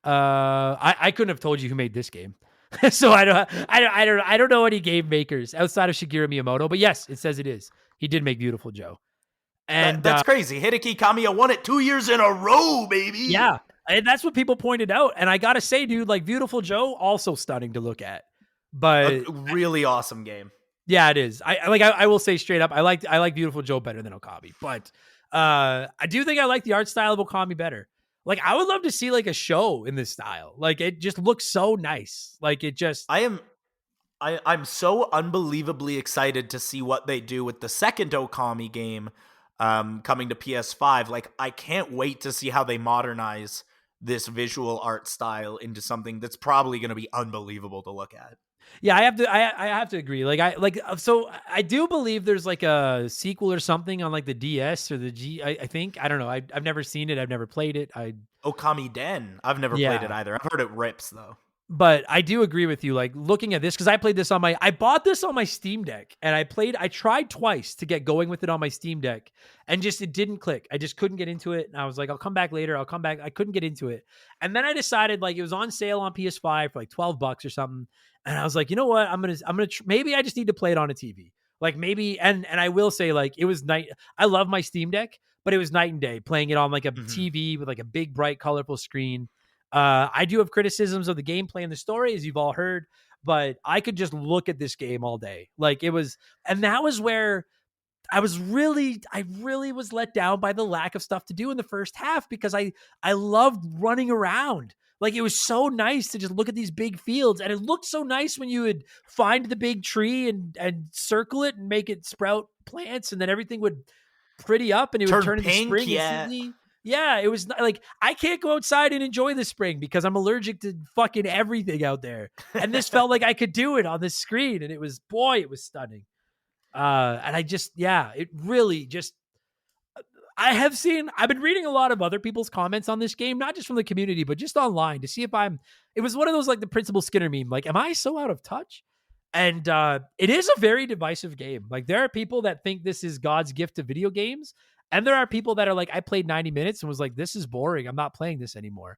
I couldn't have told you who made this game. So I don't know any game makers outside of Shigeru Miyamoto, but yes, it says it is. He did make Beautiful Joe. And that's crazy. Hideki Kamiya won it 2 years in a row, baby. Yeah. And that's what people pointed out. And I got to say, dude, like, Beautiful Joe, also stunning to look at. But a really awesome game. Yeah, it is. I will say straight up, I like Beautiful Joe better than Okami. But I do think I like the art style of Okami better. Like, I would love to see like a show in this style. Like, it just looks so nice. Like, it just I'm so unbelievably excited to see what they do with the second Okami game coming to PS5. Like, I can't wait to see how they modernize this visual art style into something that's probably going to be unbelievable to look at. Yeah, I have to agree. So I do believe there's like a sequel or something on like the DS or the G. I think I don't know. I've never seen it. I've never played it. Okami Den. I've never played it Yeah. either. I've heard it rips though. But I do agree with you, like, looking at this, because I bought this on my Steam Deck, and I tried twice to get going with it on my Steam Deck, and just, it didn't click. I just couldn't get into it, and I was like, I'll come back later, I'll come back. I couldn't get into it. And then I decided, like, it was on sale on PS5 for like $12 or something, and I was like, you know what, maybe I just need to play it on a TV. Like, maybe, and I will say, like, it was night. I love my Steam Deck, but it was night and day playing it on like a TV with like a big, bright, colorful screen. I do have criticisms of the gameplay and the story, as you've all heard, but I could just look at this game all day. Like, it was, and that was where I really was let down by the lack of stuff to do in the first half, because I loved running around. Like, it was so nice to just look at these big fields, and it looked so nice when you would find the big tree and circle it and make it sprout plants, and then everything would pretty up and it would turn into spring instantly. Yeah, it was like, I can't go outside and enjoy the spring because I'm allergic to fucking everything out there. And this felt like I could do it on this screen, and it was stunning. And it really just, I've been reading a lot of other people's comments on this game, not just from the community, but just online, to see if it was one of those, like, the Principal Skinner meme, like, am I so out of touch? And it is a very divisive game. Like, there are people that think this is God's gift to video games, and there are people that are like, I played 90 minutes and was like, this is boring, I'm not playing this anymore.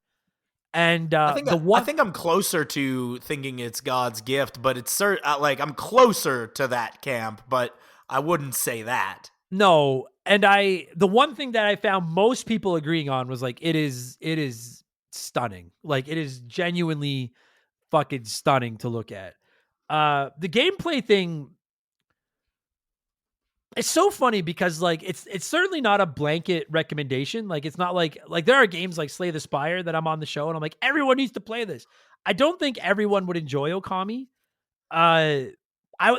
And I think I'm closer to thinking it's God's gift, but it's like, I'm closer to that camp, but I wouldn't say that. No, and the one thing that I found most people agreeing on was, like, it is stunning. Like, it is genuinely fucking stunning to look at. The gameplay thing, it's so funny because, like, it's certainly not a blanket recommendation. Like, it's not like there are games like Slay the Spire that I'm on the show and I'm like, everyone needs to play this. I don't think everyone would enjoy Okami.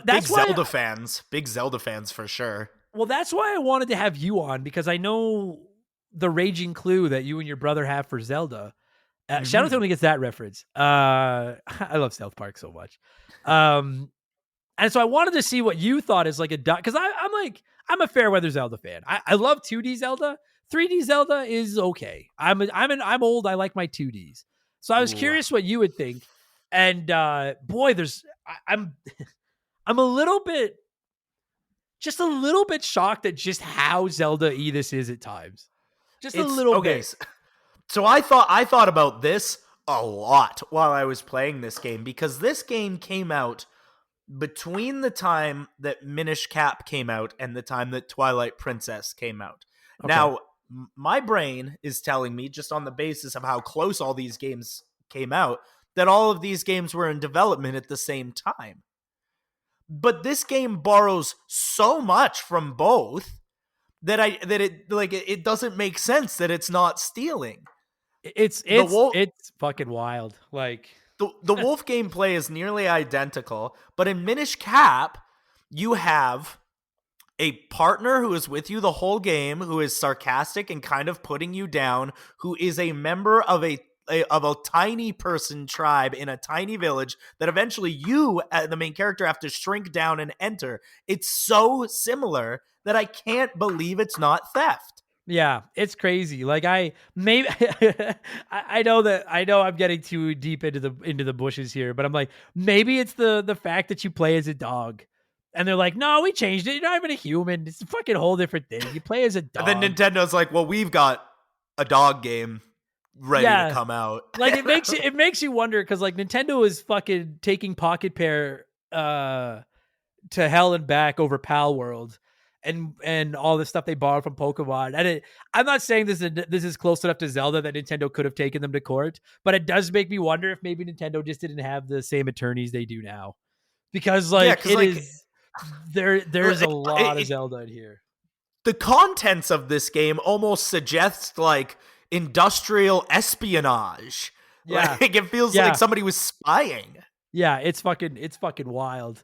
Big Zelda fans for sure. Well, that's why I wanted to have you on, because I know the raging clue that you and your brother have for Zelda. Shout out to him who gets that reference. I love South Park so much. And so I wanted to see what you thought is like because I'm a fair weather Zelda fan. I love 2D Zelda. 3D Zelda is okay. I'm old. I like my 2Ds. So I was curious what you would think. And boy, I'm a little bit shocked at just how Zelda-y this is at times. Just a little bit. So I thought about this a lot while I was playing this game, because this game came out between the time that Minish Cap came out and the time that Twilight Princess came out. Okay. Now, my brain is telling me, just on the basis of how close all these games came out, that all of these games were in development at the same time. But this game borrows so much from both that it doesn't make sense that it's not stealing. It's fucking wild. Like, the wolf gameplay is nearly identical, but in Minish Cap, you have a partner who is with you the whole game, who is sarcastic and kind of putting you down, who is a member of a tiny person tribe in a tiny village that eventually you, the main character, have to shrink down and enter. It's so similar that I can't believe it's not theft. Yeah, it's crazy. Like, I know I'm getting too deep into the bushes here, but I'm like, maybe it's the fact that you play as a dog. And they're like, no, we changed it. You're not even a human. It's a fucking whole different thing. You play as a dog. And then Nintendo's like, well, we've got a dog game ready to come out. Like, it makes you wonder, because, like, Nintendo is fucking taking Pocket Pair to hell and back over Pal World and all the stuff they borrowed from Pokemon. And I'm not saying this is close enough to Zelda that Nintendo could have taken them to court, but it does make me wonder if maybe Nintendo just didn't have the same attorneys they do now. Because, there's a lot of Zelda in here. The contents of this game almost suggest, like, industrial espionage. Yeah. Like, it feels like somebody was spying. Yeah, it's fucking wild.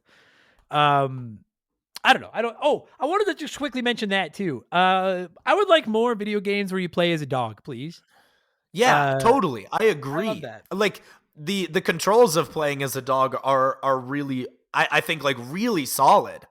I don't know. I wanted to just quickly mention that too. I would like more video games where you play as a dog, please. Yeah, Uh, totally. I I love agree. that. Like the controls of playing as a dog are really I think like really solid.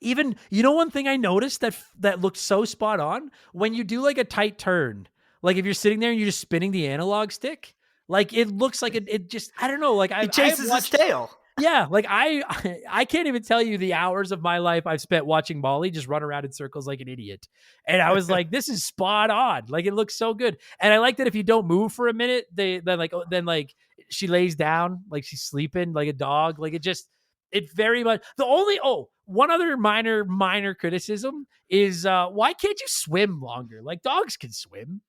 Even one thing I noticed that looked so spot on when you do like a tight turn, like if you're sitting there and you're just spinning the analog stick, like it looks like it just I don't know. Like He I've chases his watched. tail. Yeah, like I can't even tell you the hours of my life I've spent watching Molly just run around in circles like an idiot. And I was like, this is spot on. Like it looks so good. And I like that if you don't move for a minute, then she lays down like she's sleeping like a dog. Like it very much the only one other minor criticism is why can't you swim longer? Like dogs can swim.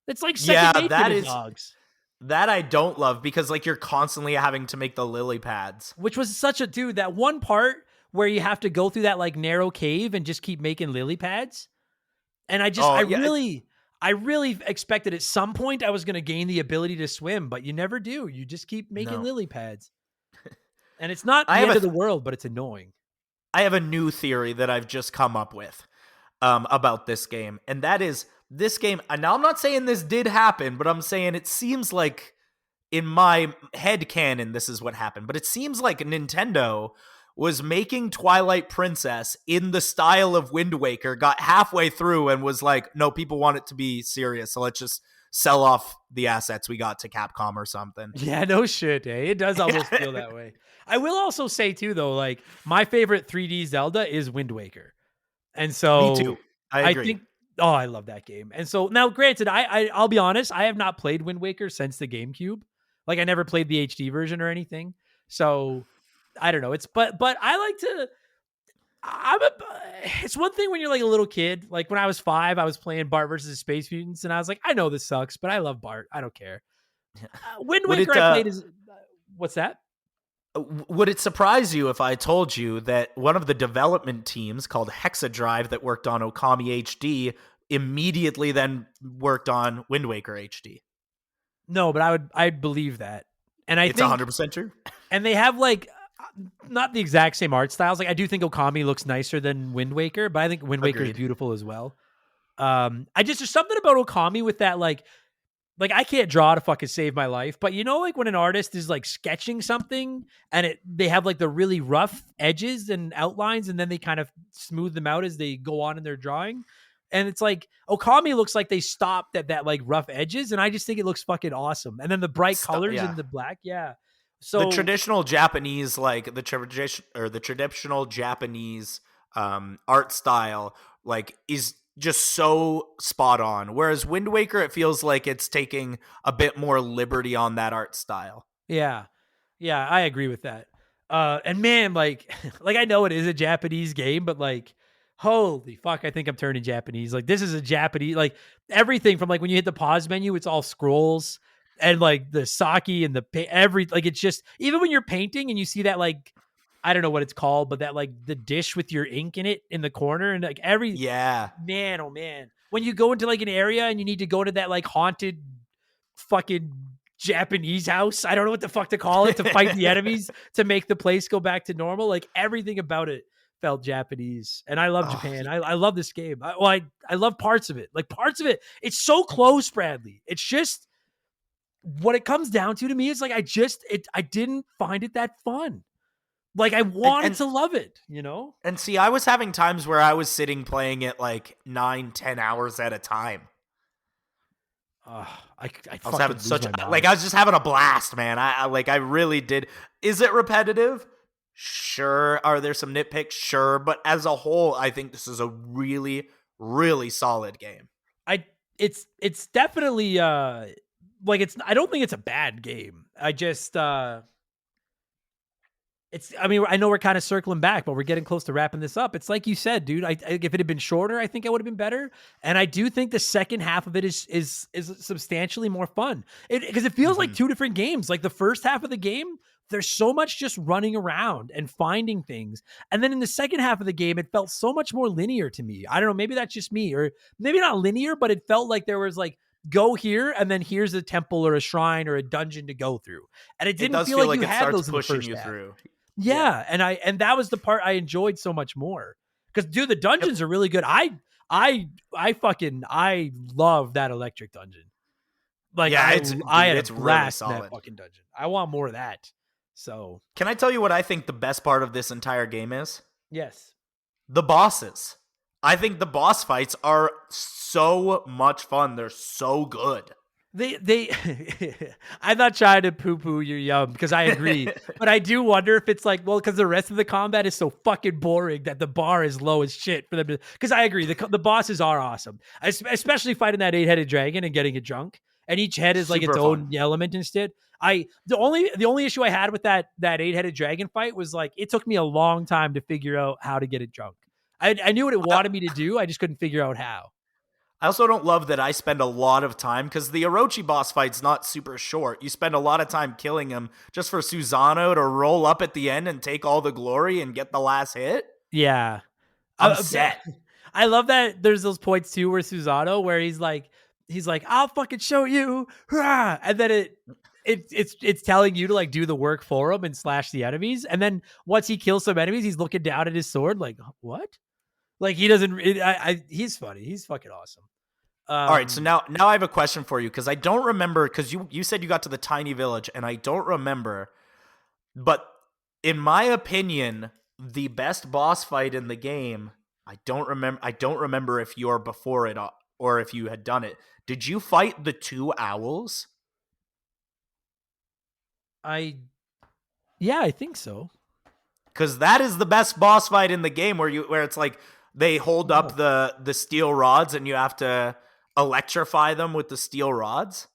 It's like second Yeah, nature to dogs. that I don't love because like you're constantly having to make the lily pads. Which was such a dude, that one part where you have to go through that like narrow cave and just keep making lily pads. And Oh, yeah. I really expected at some point I was going to gain the ability to swim, but you never do. You just keep making No. lily pads. And it's not I the have end a of the world, but it's annoying. I have a new theory that I've just come up with about this game, and that is this game. And now I'm not saying this did happen, but I'm saying it seems like in my head canon this is what happened. But it seems like Nintendo was making Twilight Princess in the style of Wind Waker, got halfway through and was like, no, people want it to be serious, so let's just sell off the assets we got to Capcom or something. Yeah, no shit, eh? It does almost feel that way. I will also say too, though, like my favorite 3D Zelda is Wind Waker. And Me so too. I I agree. think, I love that game. And so now, granted, I'll be honest, I have not played Wind Waker since the GameCube. Like I never played the HD version or anything. So I don't know. But I like to. It's one thing when you're like a little kid. Like when I was 5, I was playing Bart versus the Space Mutants, and I was like, I know this sucks, but I love Bart. I don't care. Wind Would Waker, it I played as. What's that? would it surprise you if I told you that one of the development teams called Hexadrive that worked on Okami HD immediately then worked on Wind Waker HD? No, but I'd believe that. And I It's think 100% true. and they have like not the exact same art styles. Like I do think Okami looks nicer than Wind Waker, but I think Wind Waker is Agreed. beautiful as well. There's something about Okami with that like I can't draw to fucking save my life, but like when an artist is like sketching something and they have like the really rough edges and outlines and then they kind of smooth them out as they go on in their drawing. And it's like Okami looks like they stopped at that like rough edges, and I just think it looks fucking awesome. And then the bright colors Yeah. and the black, yeah. The So traditional Japanese, like the traditional Japanese art style, like is just so spot on. Whereas Wind Waker, it feels like it's taking a bit more liberty on that art style. yeah, yeah, I agree with that. And man, like, like I know it is a Japanese game, but like, holy fuck, I think I'm turning Japanese. Like, this is a Japanese, like everything from like when you hit the pause menu, it's all scrolls and like the sake and like it's just even when you're painting and you see that like I don't know what it's called, but that like the dish with your ink in it in the corner and like Yeah. man, oh man, when you go into like an area and you need to go to that like haunted fucking Japanese house. I don't know what the fuck to call it to fight the enemies to make the place go back to normal. Like everything about it felt Japanese, and I love Japan. I love this game. I love parts of it. Like parts of it, it's so close, Bradley. It's just what it comes down to me is like I didn't find it that fun. Like I wanted to love it, And see, I was having times where I was sitting playing it like 9-10 hours at a time. I I was having I was just having a blast, man. I really did. Is it repetitive? Sure. Are there some nitpicks? Sure. But as a whole, I think this is a really, really solid game. It's definitely like I don't think it's a bad game. I mean, I know we're kind of circling back, but we're getting close to wrapping this up. It's like you said, dude. If it had been shorter, I think it would have been better. And I do think the second half of it is substantially more fun. Because it feels like two different games. Like the first half of the game, there's so much just running around and finding things. And then in the second half of the game, it felt so much more linear to me. I don't know. Maybe that's just me, or maybe not linear, but it felt like there was like go here, and then here's a temple or a shrine or a dungeon to go through. And it It didn't does feel feel like like you it had starts those in the pushing first you half. through. Yeah, and that was the part I enjoyed so much more. Because dude, the dungeons are really good. I love that electric dungeon. Like Yeah, I dude, had a it's really blast in that solid. fucking dungeon. I want more of that. So Can I tell you what I think the best part of this entire game is? yes. The bosses. I think the boss fights are so much fun. They're so good. They I'm not trying to poo-poo your yum because I agree. But I do wonder if it's like, well, because the rest of the combat is so fucking boring that the bar is low as shit for them to, because I agree. The bosses are awesome. Especially fighting that 8-headed dragon and getting it drunk. And each head is like its Super own fun. element instead. The only issue I had with that 8-headed dragon fight was like it took me a long time to figure out how to get it drunk. I knew what it wanted me to do. I just couldn't figure out how. I also don't love that I spend a lot of time because the Orochi boss fight's not super short. You spend a lot of time killing him just for Susano to roll up at the end and take all the glory and get the last hit. Yeah. I'm set. I love that there's those points too where Susano where he's like I'll fucking show you, rah! And then it's telling you to like do the work for him and slash the enemies, and then once he kills some enemies he's looking down at his sword like what, like he doesn't he's funny, he's fucking awesome. All right, so now I have a question for you because I don't remember, because you said you got to the tiny village and I don't remember, but in my opinion, the best boss fight in the game, I don't remember if you're before it or if you had done it. Did you fight the two owls? Yeah, I think so. Because that is the best boss fight in the game, where it's like they hold up the steel rods and you have to electrify them with the steel rods.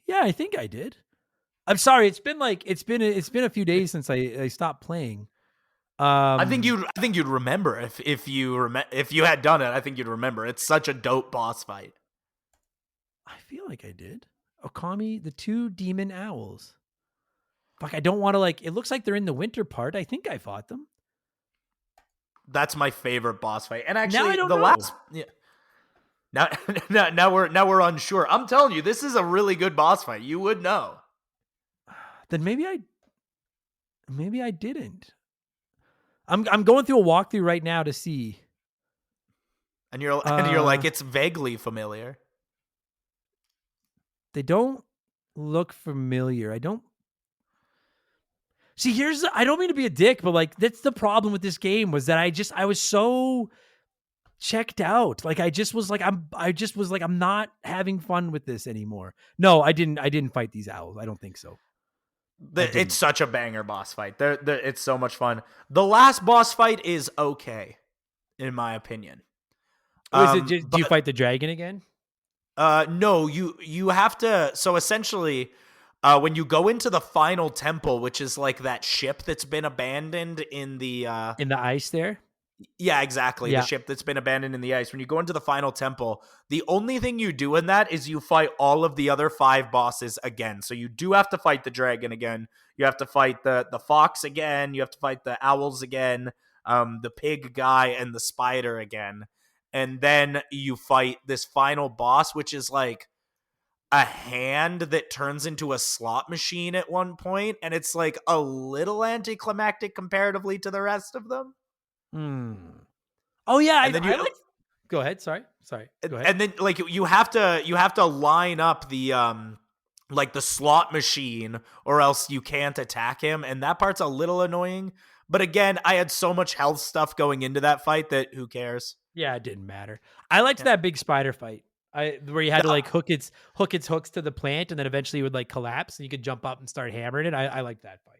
Yeah, I think I did. I'm sorry, it's been a few days since I stopped playing. I think you'd remember if you had done it. I think you'd remember. It's such a dope boss fight. I feel like I did. Okami, the two demon owls. Fuck, I don't want to like. It looks like they're in the winter part. I think I fought them. That's my favorite boss fight. And Now actually, I don't the know. last. Yeah. Now we're unsure. I'm telling you, this is a really good boss fight. You would know. Then maybe I didn't. I'm going through a walkthrough right now to see. And you're like, it's vaguely familiar. They don't look familiar. I don't see. I don't mean to be a dick, but like that's the problem with this game was that I was so checked out. Like I just was like I'm not having fun with this anymore. No, I didn't fight these owls. I don't think so. It's such a banger boss fight. It's so much fun. The last boss fight is okay, in my opinion. Do you fight the dragon again? No, you have to. So essentially, when you go into the final temple, which is like that ship that's been abandoned in the ice there. Yeah, exactly. Yeah. The ship that's been abandoned in the ice. When you go into the final temple, the only thing you do in that is you fight all of the other 5 bosses again. So you do have to fight the dragon again. You have to fight the fox again. You have to fight the owls again, the pig guy, and the spider again. And then you fight this final boss, which is like a hand that turns into a slot machine at one point, and it's like a little anticlimactic comparatively to the rest of them. Oh yeah, and then go ahead. Sorry. Go ahead. And then like you have to line up the like the slot machine, or else you can't attack him, and that part's a little annoying. But again, I had so much health stuff going into that fight that who cares? Yeah, it didn't matter. I liked that big spider fight. Where you had to like hook its hooks to the plant, and then eventually it would like collapse, and you could jump up and start hammering it. I like that fight.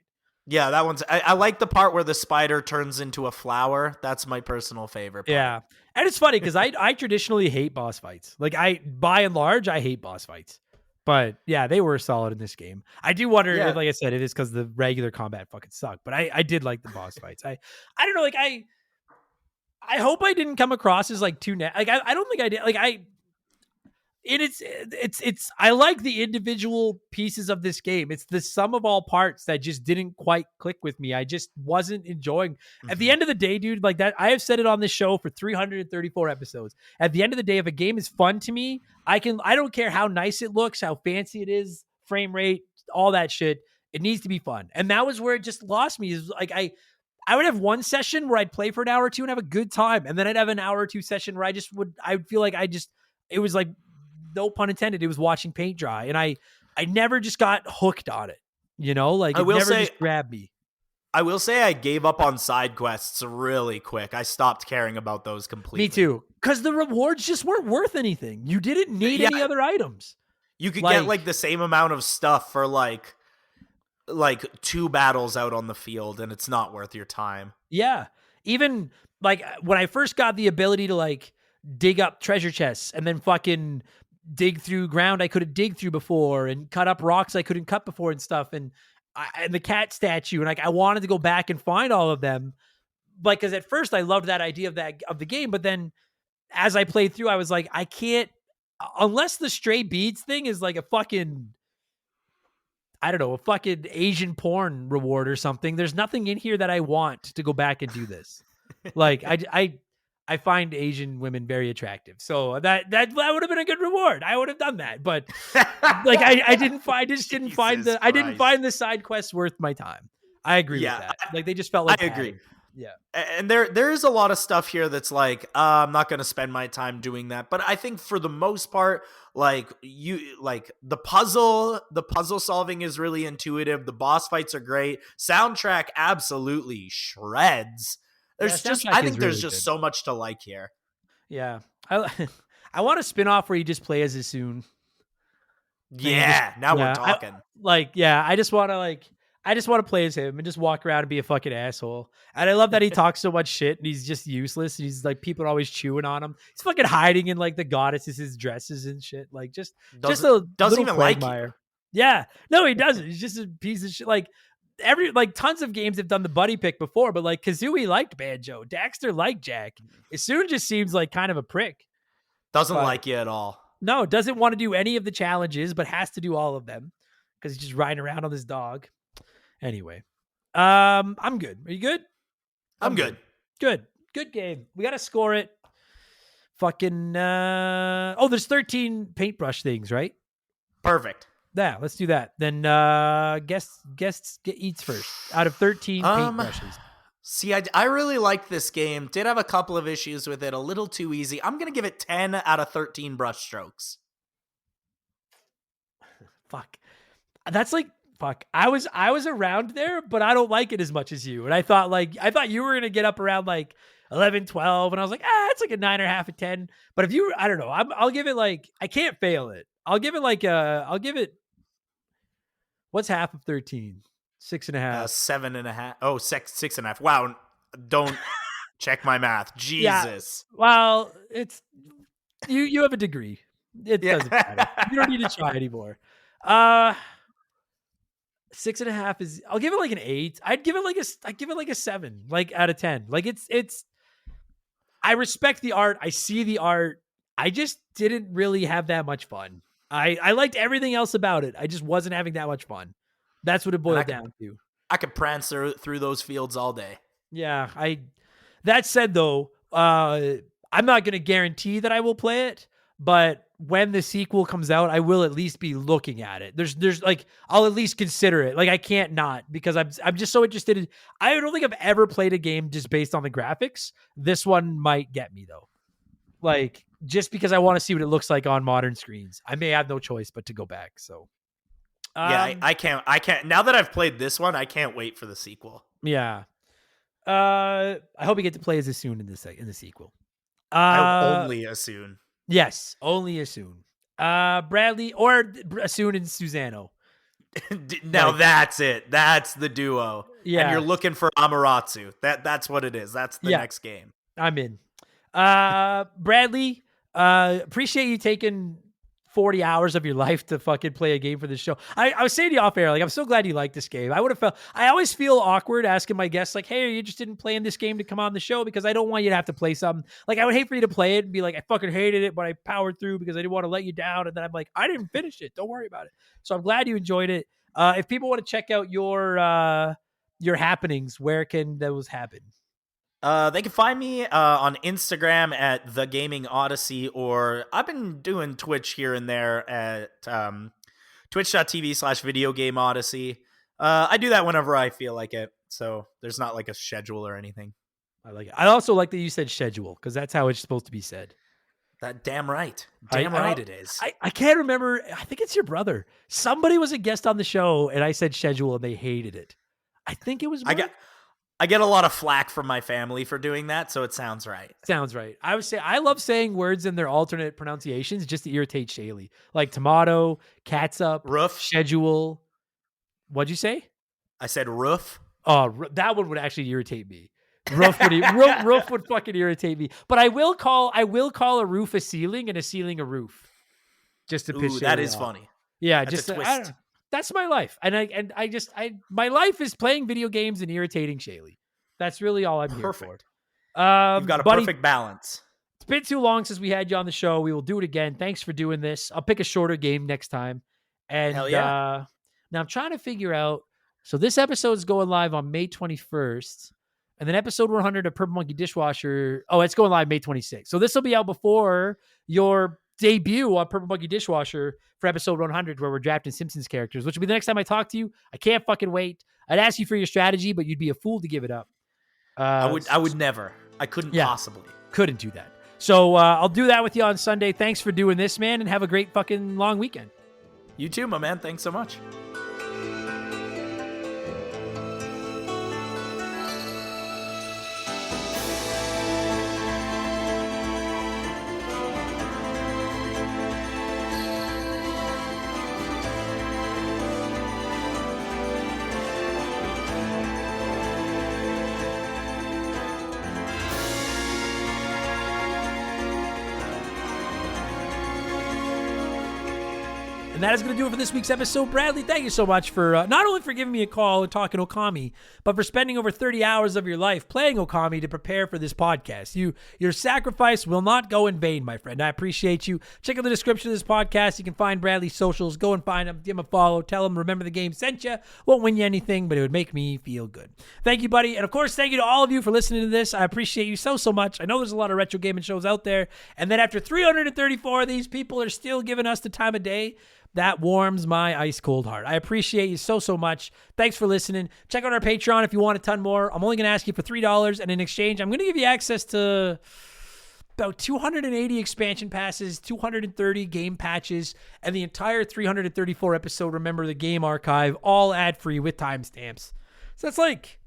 Yeah, that one's. I like the part where the spider turns into a flower. That's my personal favorite part. Yeah, and it's funny because I traditionally hate boss fights. Like by and large, I hate boss fights. But yeah, they were solid in this game. I do wonder, if, like I said, it is because the regular combat fucking sucked. But I did like the boss fights. I don't know. Like I hope I didn't come across as like too like I don't think I did. Like it's I like the individual pieces of this game. It's the sum of all parts that just didn't quite click with me. I just wasn't enjoying. At the end of the day, dude, like that, I have said it on this show for 334 episodes. At the end of the day, if a game is fun to me, I don't care how nice it looks, how fancy it is, frame rate, all that shit. It needs to be fun. And that was where it just lost me. Is like I would have one session where I'd play for an hour or two and have a good time. And then I'd have an hour or two session where I would feel like it was like, no pun intended, it was watching paint dry. And I never just got hooked on it, like it never just grabbed me. I will say I gave up on side quests really quick. I stopped caring about those completely. Me too. Because the rewards just weren't worth anything. You didn't need any other items. You could get like the same amount of stuff for like 2 battles out on the field, and it's not worth your time. Yeah. Even like when I first got the ability to like dig up treasure chests and then fucking dig through ground I couldn't dig through before and cut up rocks I couldn't cut before and stuff. And the cat statue. And like, I wanted to go back and find all of them. Like, cause at first I loved that idea of the game. But then as I played through, I was like, I can't, unless the stray beads thing is like a fucking, I don't know, a fucking Asian porn reward or something. There's nothing in here that I want to go back and do this. Like I find Asian women very attractive. So that would have been a good reward. I would have done that. But like I didn't find the side quests worth my time. I agree with that. Like they just felt like I agree. Yeah. And there is a lot of stuff here that's like, I'm not going to spend my time doing that. But I think for the most part, like the puzzle solving is really intuitive. The boss fights are great. Soundtrack absolutely shreds. There's I think there's just so much to like here. Yeah. I want a spin-off where you just play as Issoon. Yeah. We're talking. I just want to play as him and just walk around and be a fucking asshole. And I love that he talks so much shit and he's just useless. And he's like, people are always chewing on him. He's fucking hiding in like the goddesses' dresses and shit. Like doesn't even like you. Yeah. No, he doesn't. He's just a piece of shit. Like tons of games have done the buddy pick before, but like Kazooie liked Banjo. Daxter liked Jack. Issoon just seems like kind of a prick. Doesn't like you at all. No, doesn't want to do any of the challenges, but has to do all of them because he's just riding around on his dog. Anyway, I'm good. Are you good? I'm good. Good game. We got to score it. Fucking, there's 13 paintbrush things, right? Perfect. Yeah, let's do that. Then guests eats first out of 13 paintbrushes. See, I really liked this game. Did have a couple of issues with it. A little too easy. I'm going to give it 10 out of 13 brush strokes. Fuck. That's like, fuck. I was around there, but I don't like it as much as you. And I thought you were going to get up around like 11, 12. And I was like, it's like a 9 or half a 10. But if you, I don't know, I'll give it like, I can't fail it. I'll give it, what's half of 13? 6.5. 7.5. Oh, 6.5. Wow. Don't check my math. Jesus. Yeah. Well, it's, you have a degree. It doesn't matter. You don't need to try anymore. 6.5 is, I'll give it like an 8. I'd give it like a 7, like out of 10. Like it's, I respect the art. I see the art. I just didn't really have that much fun. I liked everything else about it. I just wasn't having that much fun. That's what it boiled down to. I could prance through those fields all day. Yeah. That said though, I'm not going to guarantee that I will play it, but when the sequel comes out, I will at least be looking at it. There's like, I'll at least consider it. Like I can't not, because I'm just so interested in, I don't think I've ever played a game just based on the graphics. This one might get me though. Like, just because I want to see what it looks like on modern screens. I may have no choice but to go back. So I can't. Now that I've played this one, I can't wait for the sequel. Yeah. I hope you get to play as Issoon in the sequel. Only Issoon. Yes, only Issoon. Bradley or Issoon and Susano. Now that's it. That's the duo. Yeah. And you're looking for Amaterasu. That's what it is. That's the next game. I'm in. Bradley, appreciate you taking 40 hours of your life to fucking play a game for this show. I was saying to you off air, like, I'm so glad you like this game. I always feel awkward asking my guests, like, hey, are you interested in playing this game to come on the show? Because I don't want you to have to play something. Like, I would hate for you to play it and be like, I fucking hated it, but I powered through because I didn't want to let you down. And then I'm like, I didn't finish it. Don't worry about it. So I'm glad you enjoyed it. If people want to check out your happenings, where can those happen? They can find me on Instagram at The Gaming Odyssey, or I've been doing Twitch here and there at twitch.tv/Video Game Odyssey. I do that whenever I feel like it, so there's not like a schedule or anything. I like it. I also like that you said schedule, because that's how it's supposed to be said. That damn right. Damn right it is. I can't remember. I think it's your brother. Somebody was a guest on the show, and I said schedule, and they hated it. I think it was Mark. I get a lot of flack from my family for doing that, so it sounds right. Sounds right. I love saying words in their alternate pronunciations just to irritate Shaylee. Like tomato, catsup, Roof. schedule. What'd you say? I said roof. Oh, that one would actually irritate me. Roof would fucking irritate me. But I will call a roof a ceiling and a ceiling a roof. Just to piss Shaylee that is off. funny. Yeah, That's just a twist. that's my life. And my life is playing video games and irritating Shaylee. That's really all I'm here for. You've got a perfect balance. It's been too long since we had you on the show. We will do it again. Thanks for doing this. I'll pick a shorter game next time. And Hell yeah. Now I'm trying to figure out. So this episode is going live on May 21st. And then episode 100 of Purple Monkey Dishwasher. Oh, it's going live May 26th. So this will be out before your debut on Purple Monkey Dishwasher for episode 100, where we're drafting Simpsons characters, which will be the next time I talk to you. I can't fucking wait. I'd ask you for your strategy, but you'd be a fool to give it up. I would never. I couldn't possibly. Couldn't do that. So I'll do that with you on Sunday. Thanks for doing this, man, and have a great fucking long weekend. You too, my man. Thanks so much. And that is going to do it for this week's episode. Bradley, thank you so much for not only for giving me a call and talking Okami, but for spending over 30 hours of your life playing Okami to prepare for this podcast. Your sacrifice will not go in vain, my friend. I appreciate you. Check out the description of this podcast. You can find Bradley's socials. Go and find him. Give him a follow. Tell him Remember the Game sent you. Won't win you anything, but it would make me feel good. Thank you, buddy. And of course, thank you to all of you for listening to this. I appreciate you so much. I know there's a lot of retro gaming shows out there. And then after 334 of these, people are still giving us the time of day. That warms my ice cold heart. I appreciate you so much. Thanks for listening. Check out our Patreon if you want a ton more. I'm only going to ask you for $3, and in exchange, I'm going to give you access to about 280 expansion passes, 230 game patches, and the entire 334 episode Remember the Game archive, all ad-free with timestamps. So that's like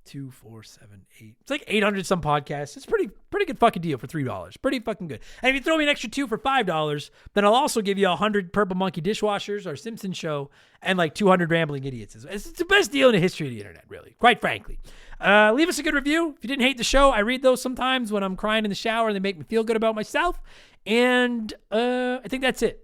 2, 4, 7, 8. It's like 800 some podcasts. It's pretty good fucking deal for $3. Pretty fucking good. And if you throw me an extra 2 for $5, then I'll also give you 100 Purple Monkey Dishwashers, our Simpsons show, and like 200 Rambling Idiots. It's the best deal in the history of the internet, really. Quite frankly. Leave us a good review. If you didn't hate the show, I read those sometimes when I'm crying in the shower and they make me feel good about myself. And I think that's it.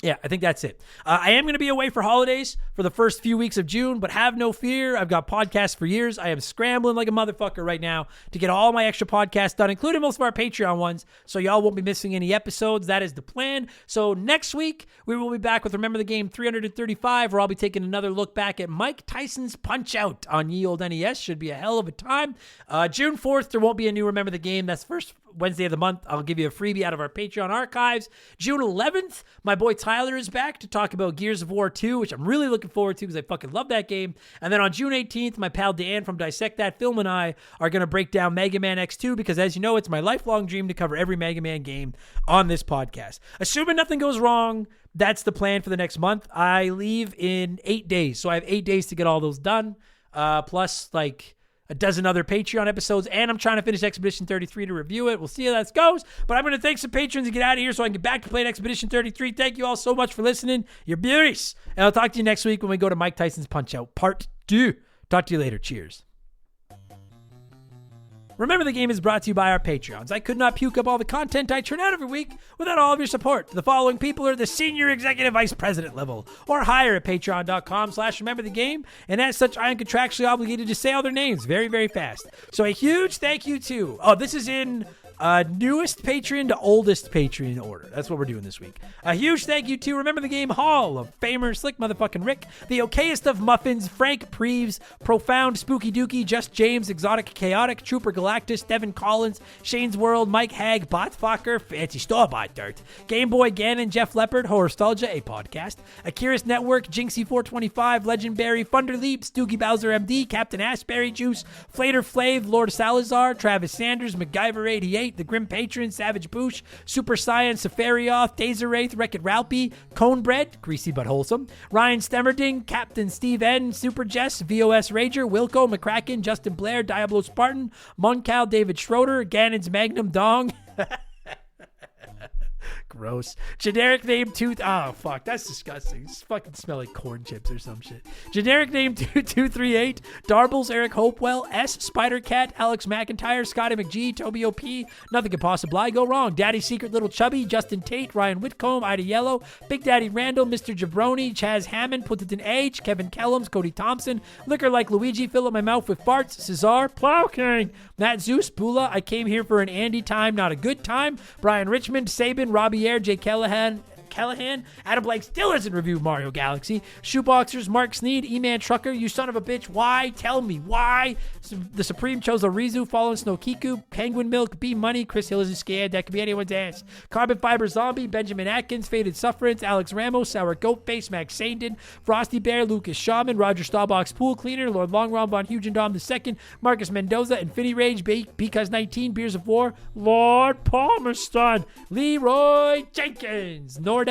Yeah, I think that's it. I am going to be away for holidays for the first few weeks of June, but have no fear. I've got podcasts for years. I am scrambling like a motherfucker right now to get all my extra podcasts done, including most of our Patreon ones, so y'all won't be missing any episodes. That is the plan. So next week, we will be back with Remember the Game 335, where I'll be taking another look back at Mike Tyson's Punch-Out on ye olde NES. Should be a hell of a time. June 4th, there won't be a new Remember the Game. That's first Wednesday of the month. I'll give you a freebie out of our Patreon archives. June 11th, my boy Tyler is back to talk about Gears of War 2, which I'm really looking forward to because I fucking love that game. And then on June 18th, my pal Dan from Dissect That Film and I are going to break down Mega Man X2 because, as you know, it's my lifelong dream to cover every Mega Man game on this podcast. Assuming nothing goes wrong, that's the plan for the next month. I leave in 8 days, so I have 8 days to get all those done, plus like a dozen other Patreon episodes, and I'm trying to finish Expedition 33 to review it. We'll see how that goes, but I'm going to thank some patrons and get out of here so I can get back to playing Expedition 33. Thank you all so much for listening. You're beauties, and I'll talk to you next week when we go to Mike Tyson's Punch-Out Part 2. Talk to you later. Cheers. Remember the Game is brought to you by our Patreons. I could not puke up all the content I turn out every week without all of your support. The following people are the senior executive vice president level or higher at patreon.com/rememberthegame, and as such, I am contractually obligated to say all their names very, very fast. So a huge thank you to, this is in newest Patreon to oldest Patreon order. That's what we're doing this week. A huge thank you to Remember the Game Hall of Famer Slick Motherfucking Rick, the okayest of muffins, Frank Preeves, Profound Spooky Dookie, Just James, Exotic Chaotic, Trooper Galactus, Devin Collins, Shane's World, Mike Hag, Botfucker, Fancy Store-Bought Dirt, Game Boy Gannon, Jeff Leopard, Horrorstulgia, a podcast, Akira's Network, Jinxie425, Legendberry, Thunder Leap, Stoogie Bowser MD, Captain Asbury Juice, Flater Flav, Lord Salazar, Travis Sanders, MacGyver88, The Grim Patron, Savage Boosh, Super Science, Safarioth, Dazer Wraith, Wreck-It Ralpy, Conebread, Greasy But Wholesome, Ryan Stemmerding, Captain Steve N, Super Jess, VOS Rager, Wilco, McCracken, Justin Blair, Diablo Spartan, Moncal, David Schroeder, Gannon's Magnum Dong. Gross. Generic name oh fuck, that's disgusting. It's fucking smell like corn chips or some shit. Generic name 2238, Darbles, Eric Hopewell, S, Spider Cat, Alex McIntyre, Scotty McGee, Toby OP, Nothing Could Possibly Go Wrong, Daddy Secret Little Chubby, Justin Tate, Ryan Whitcomb, Ida Yellow, Big Daddy Randall, Mr. Jabroni, Chaz Hammond, Put It in Age, Kevin Kellums, Cody Thompson, Liquor Like Luigi, Fill Up My Mouth with Farts, Cesar, Plow King, Matt Zeus, Bula, I Came Here for an Andy Time, Not a Good Time, Brian Richmond, Sabin, Robbie Air, Jay Callahan, Adam Blake still hasn't reviewed Mario Galaxy. Shoeboxers, Mark Sneed, E-Man Trucker, You Son of a Bitch, Why? Tell Me Why? The Supreme chose Orizu, Fallen Snow Kiku, Penguin Milk, B Money, Chris Hill isn't scared, that could be anyone's ass. Carbon Fiber Zombie, Benjamin Atkins, Faded Sufferance, Alex Ramos, Sour Goat Face, Max Sandin, Frosty Bear, Lucas Shaman, Roger Staubach's Pool Cleaner, Lord Longron Von Hugendom II, Marcus Mendoza, Infinity Rage, Because 19, Beers of War, Lord Palmerston, Leroy Jenkins, Nordak.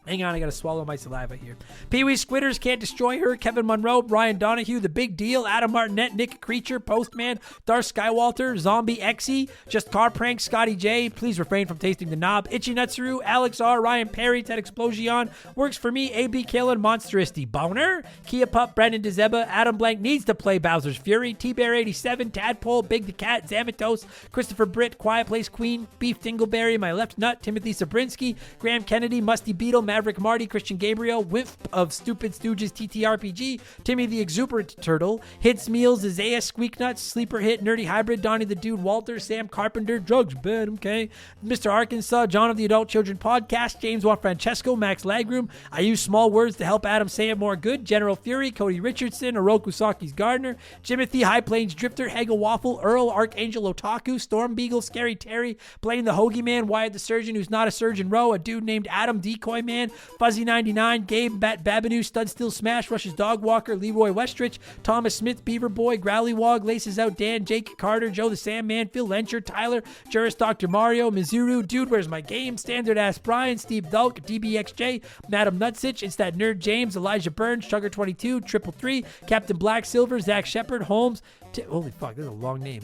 Hang on, I gotta swallow my saliva here. Pee-wee Squitters, Can't Destroy Her, Kevin Monroe, Brian Donahue, The Big Deal, Adam Martinet, Nick Creature, Postman, Darth Skywalter, Zombie Exy, Just Car Prank, Scotty J, Please Refrain from Tasting the Knob, Itchy Nutsuru, Alex R, Ryan Perry, Ted Explosion, Works For Me, AB Killin, Monsteristy, Boner, Kia Pup, Brendan DeZeba, Adam Blank Needs to Play Bowser's Fury, T-Bear87, Tadpole, Big the Cat, Zamatos, Christopher Britt, Quiet Place Queen, Beef Dingleberry, My Left Nut, Timothy Sabrinsky, Graham Kennedy, Musty Beetle, Maverick Marty, Christian Gabriel, Whiff of Stupid Stooges, TTRPG, Timmy the Exuberant Turtle, Hits Meals, Isaiah, Squeaknuts, Sleeper Hit, Nerdy Hybrid, Donnie the Dude, Walter, Sam Carpenter, Drugs Bed, okay, Mr. Arkansas, John of the Adult Children Podcast, James Juan Francesco, Max Lagroom, I use small words to help Adam say it more good, General Fury, Cody Richardson, Oroku Saki's Gardener, Jimothy, High Plains Drifter, Hegel Waffle, Earl, Archangel Otaku, Storm Beagle, Scary Terry, Blaine the Hoagie Man, Wyatt the Surgeon Who's Not a Surgeon Row, a dude named Adam Decoy Man, Fuzzy 99, Gabe Bat Babanu, Stud Still Smash, Rush's Dog Walker, Leroy Westrich, Thomas Smith, Beaver Boy, Growly Wog, Laces Out Dan, Jake Carter, Joe the Sandman, Phil Lencher, Tyler, Juris Dr. Mario, Mizuru, Dude Where's My Game, Standard Ass Brian, Steve Dulk, DBXJ, Madam Nutsitch, It's That Nerd James, Elijah Burns, Sugar22, Triple Three, Captain Black Silver, Zach Shepard, Holmes, holy fuck, that's a long name.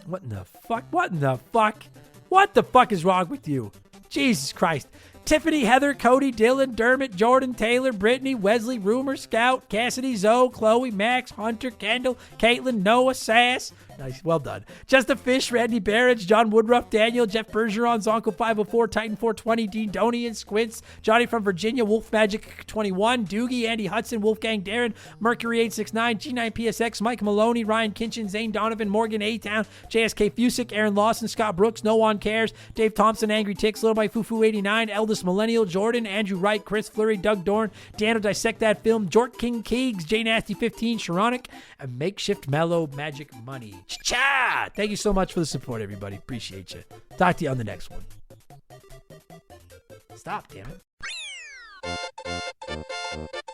What in the fuck? What in the fuck? What the fuck is wrong with you? Jesus Christ. Tiffany, Heather, Cody, Dylan, Dermot, Jordan, Taylor, Brittany, Wesley, Rumor, Scout, Cassidy, Zoe, Chloe, Max, Hunter, Kendall, Caitlin, Noah, Sass. Nice, well done. Just a Fish, Randy Barrage, John Woodruff, Daniel, Jeff Bergeron, Zonko 504, Titan 420, Dean Donian, Squints, Johnny from Virginia, Wolf Magic 21, Doogie, Andy Hudson, Wolfgang Darren, Mercury 869, G9 PSX, Mike Maloney, Ryan Kinchin, Zane Donovan, Morgan A-Town, JSK Fusick, Aaron Lawson, Scott Brooks, No One Cares, Dave Thompson, Angry Ticks, Little Mike Fufu 89, Eldest Millennial, Jordan, Andrew Wright, Chris Fleury, Doug Dorn, Dano Dissect That Film, Jort King Keegs, J Nasty 15, Sharonic, and Makeshift Mellow Magic Money. Cha! Thank you so much for the support, everybody. Appreciate you. Talk to you on the next one. Stop, damn it.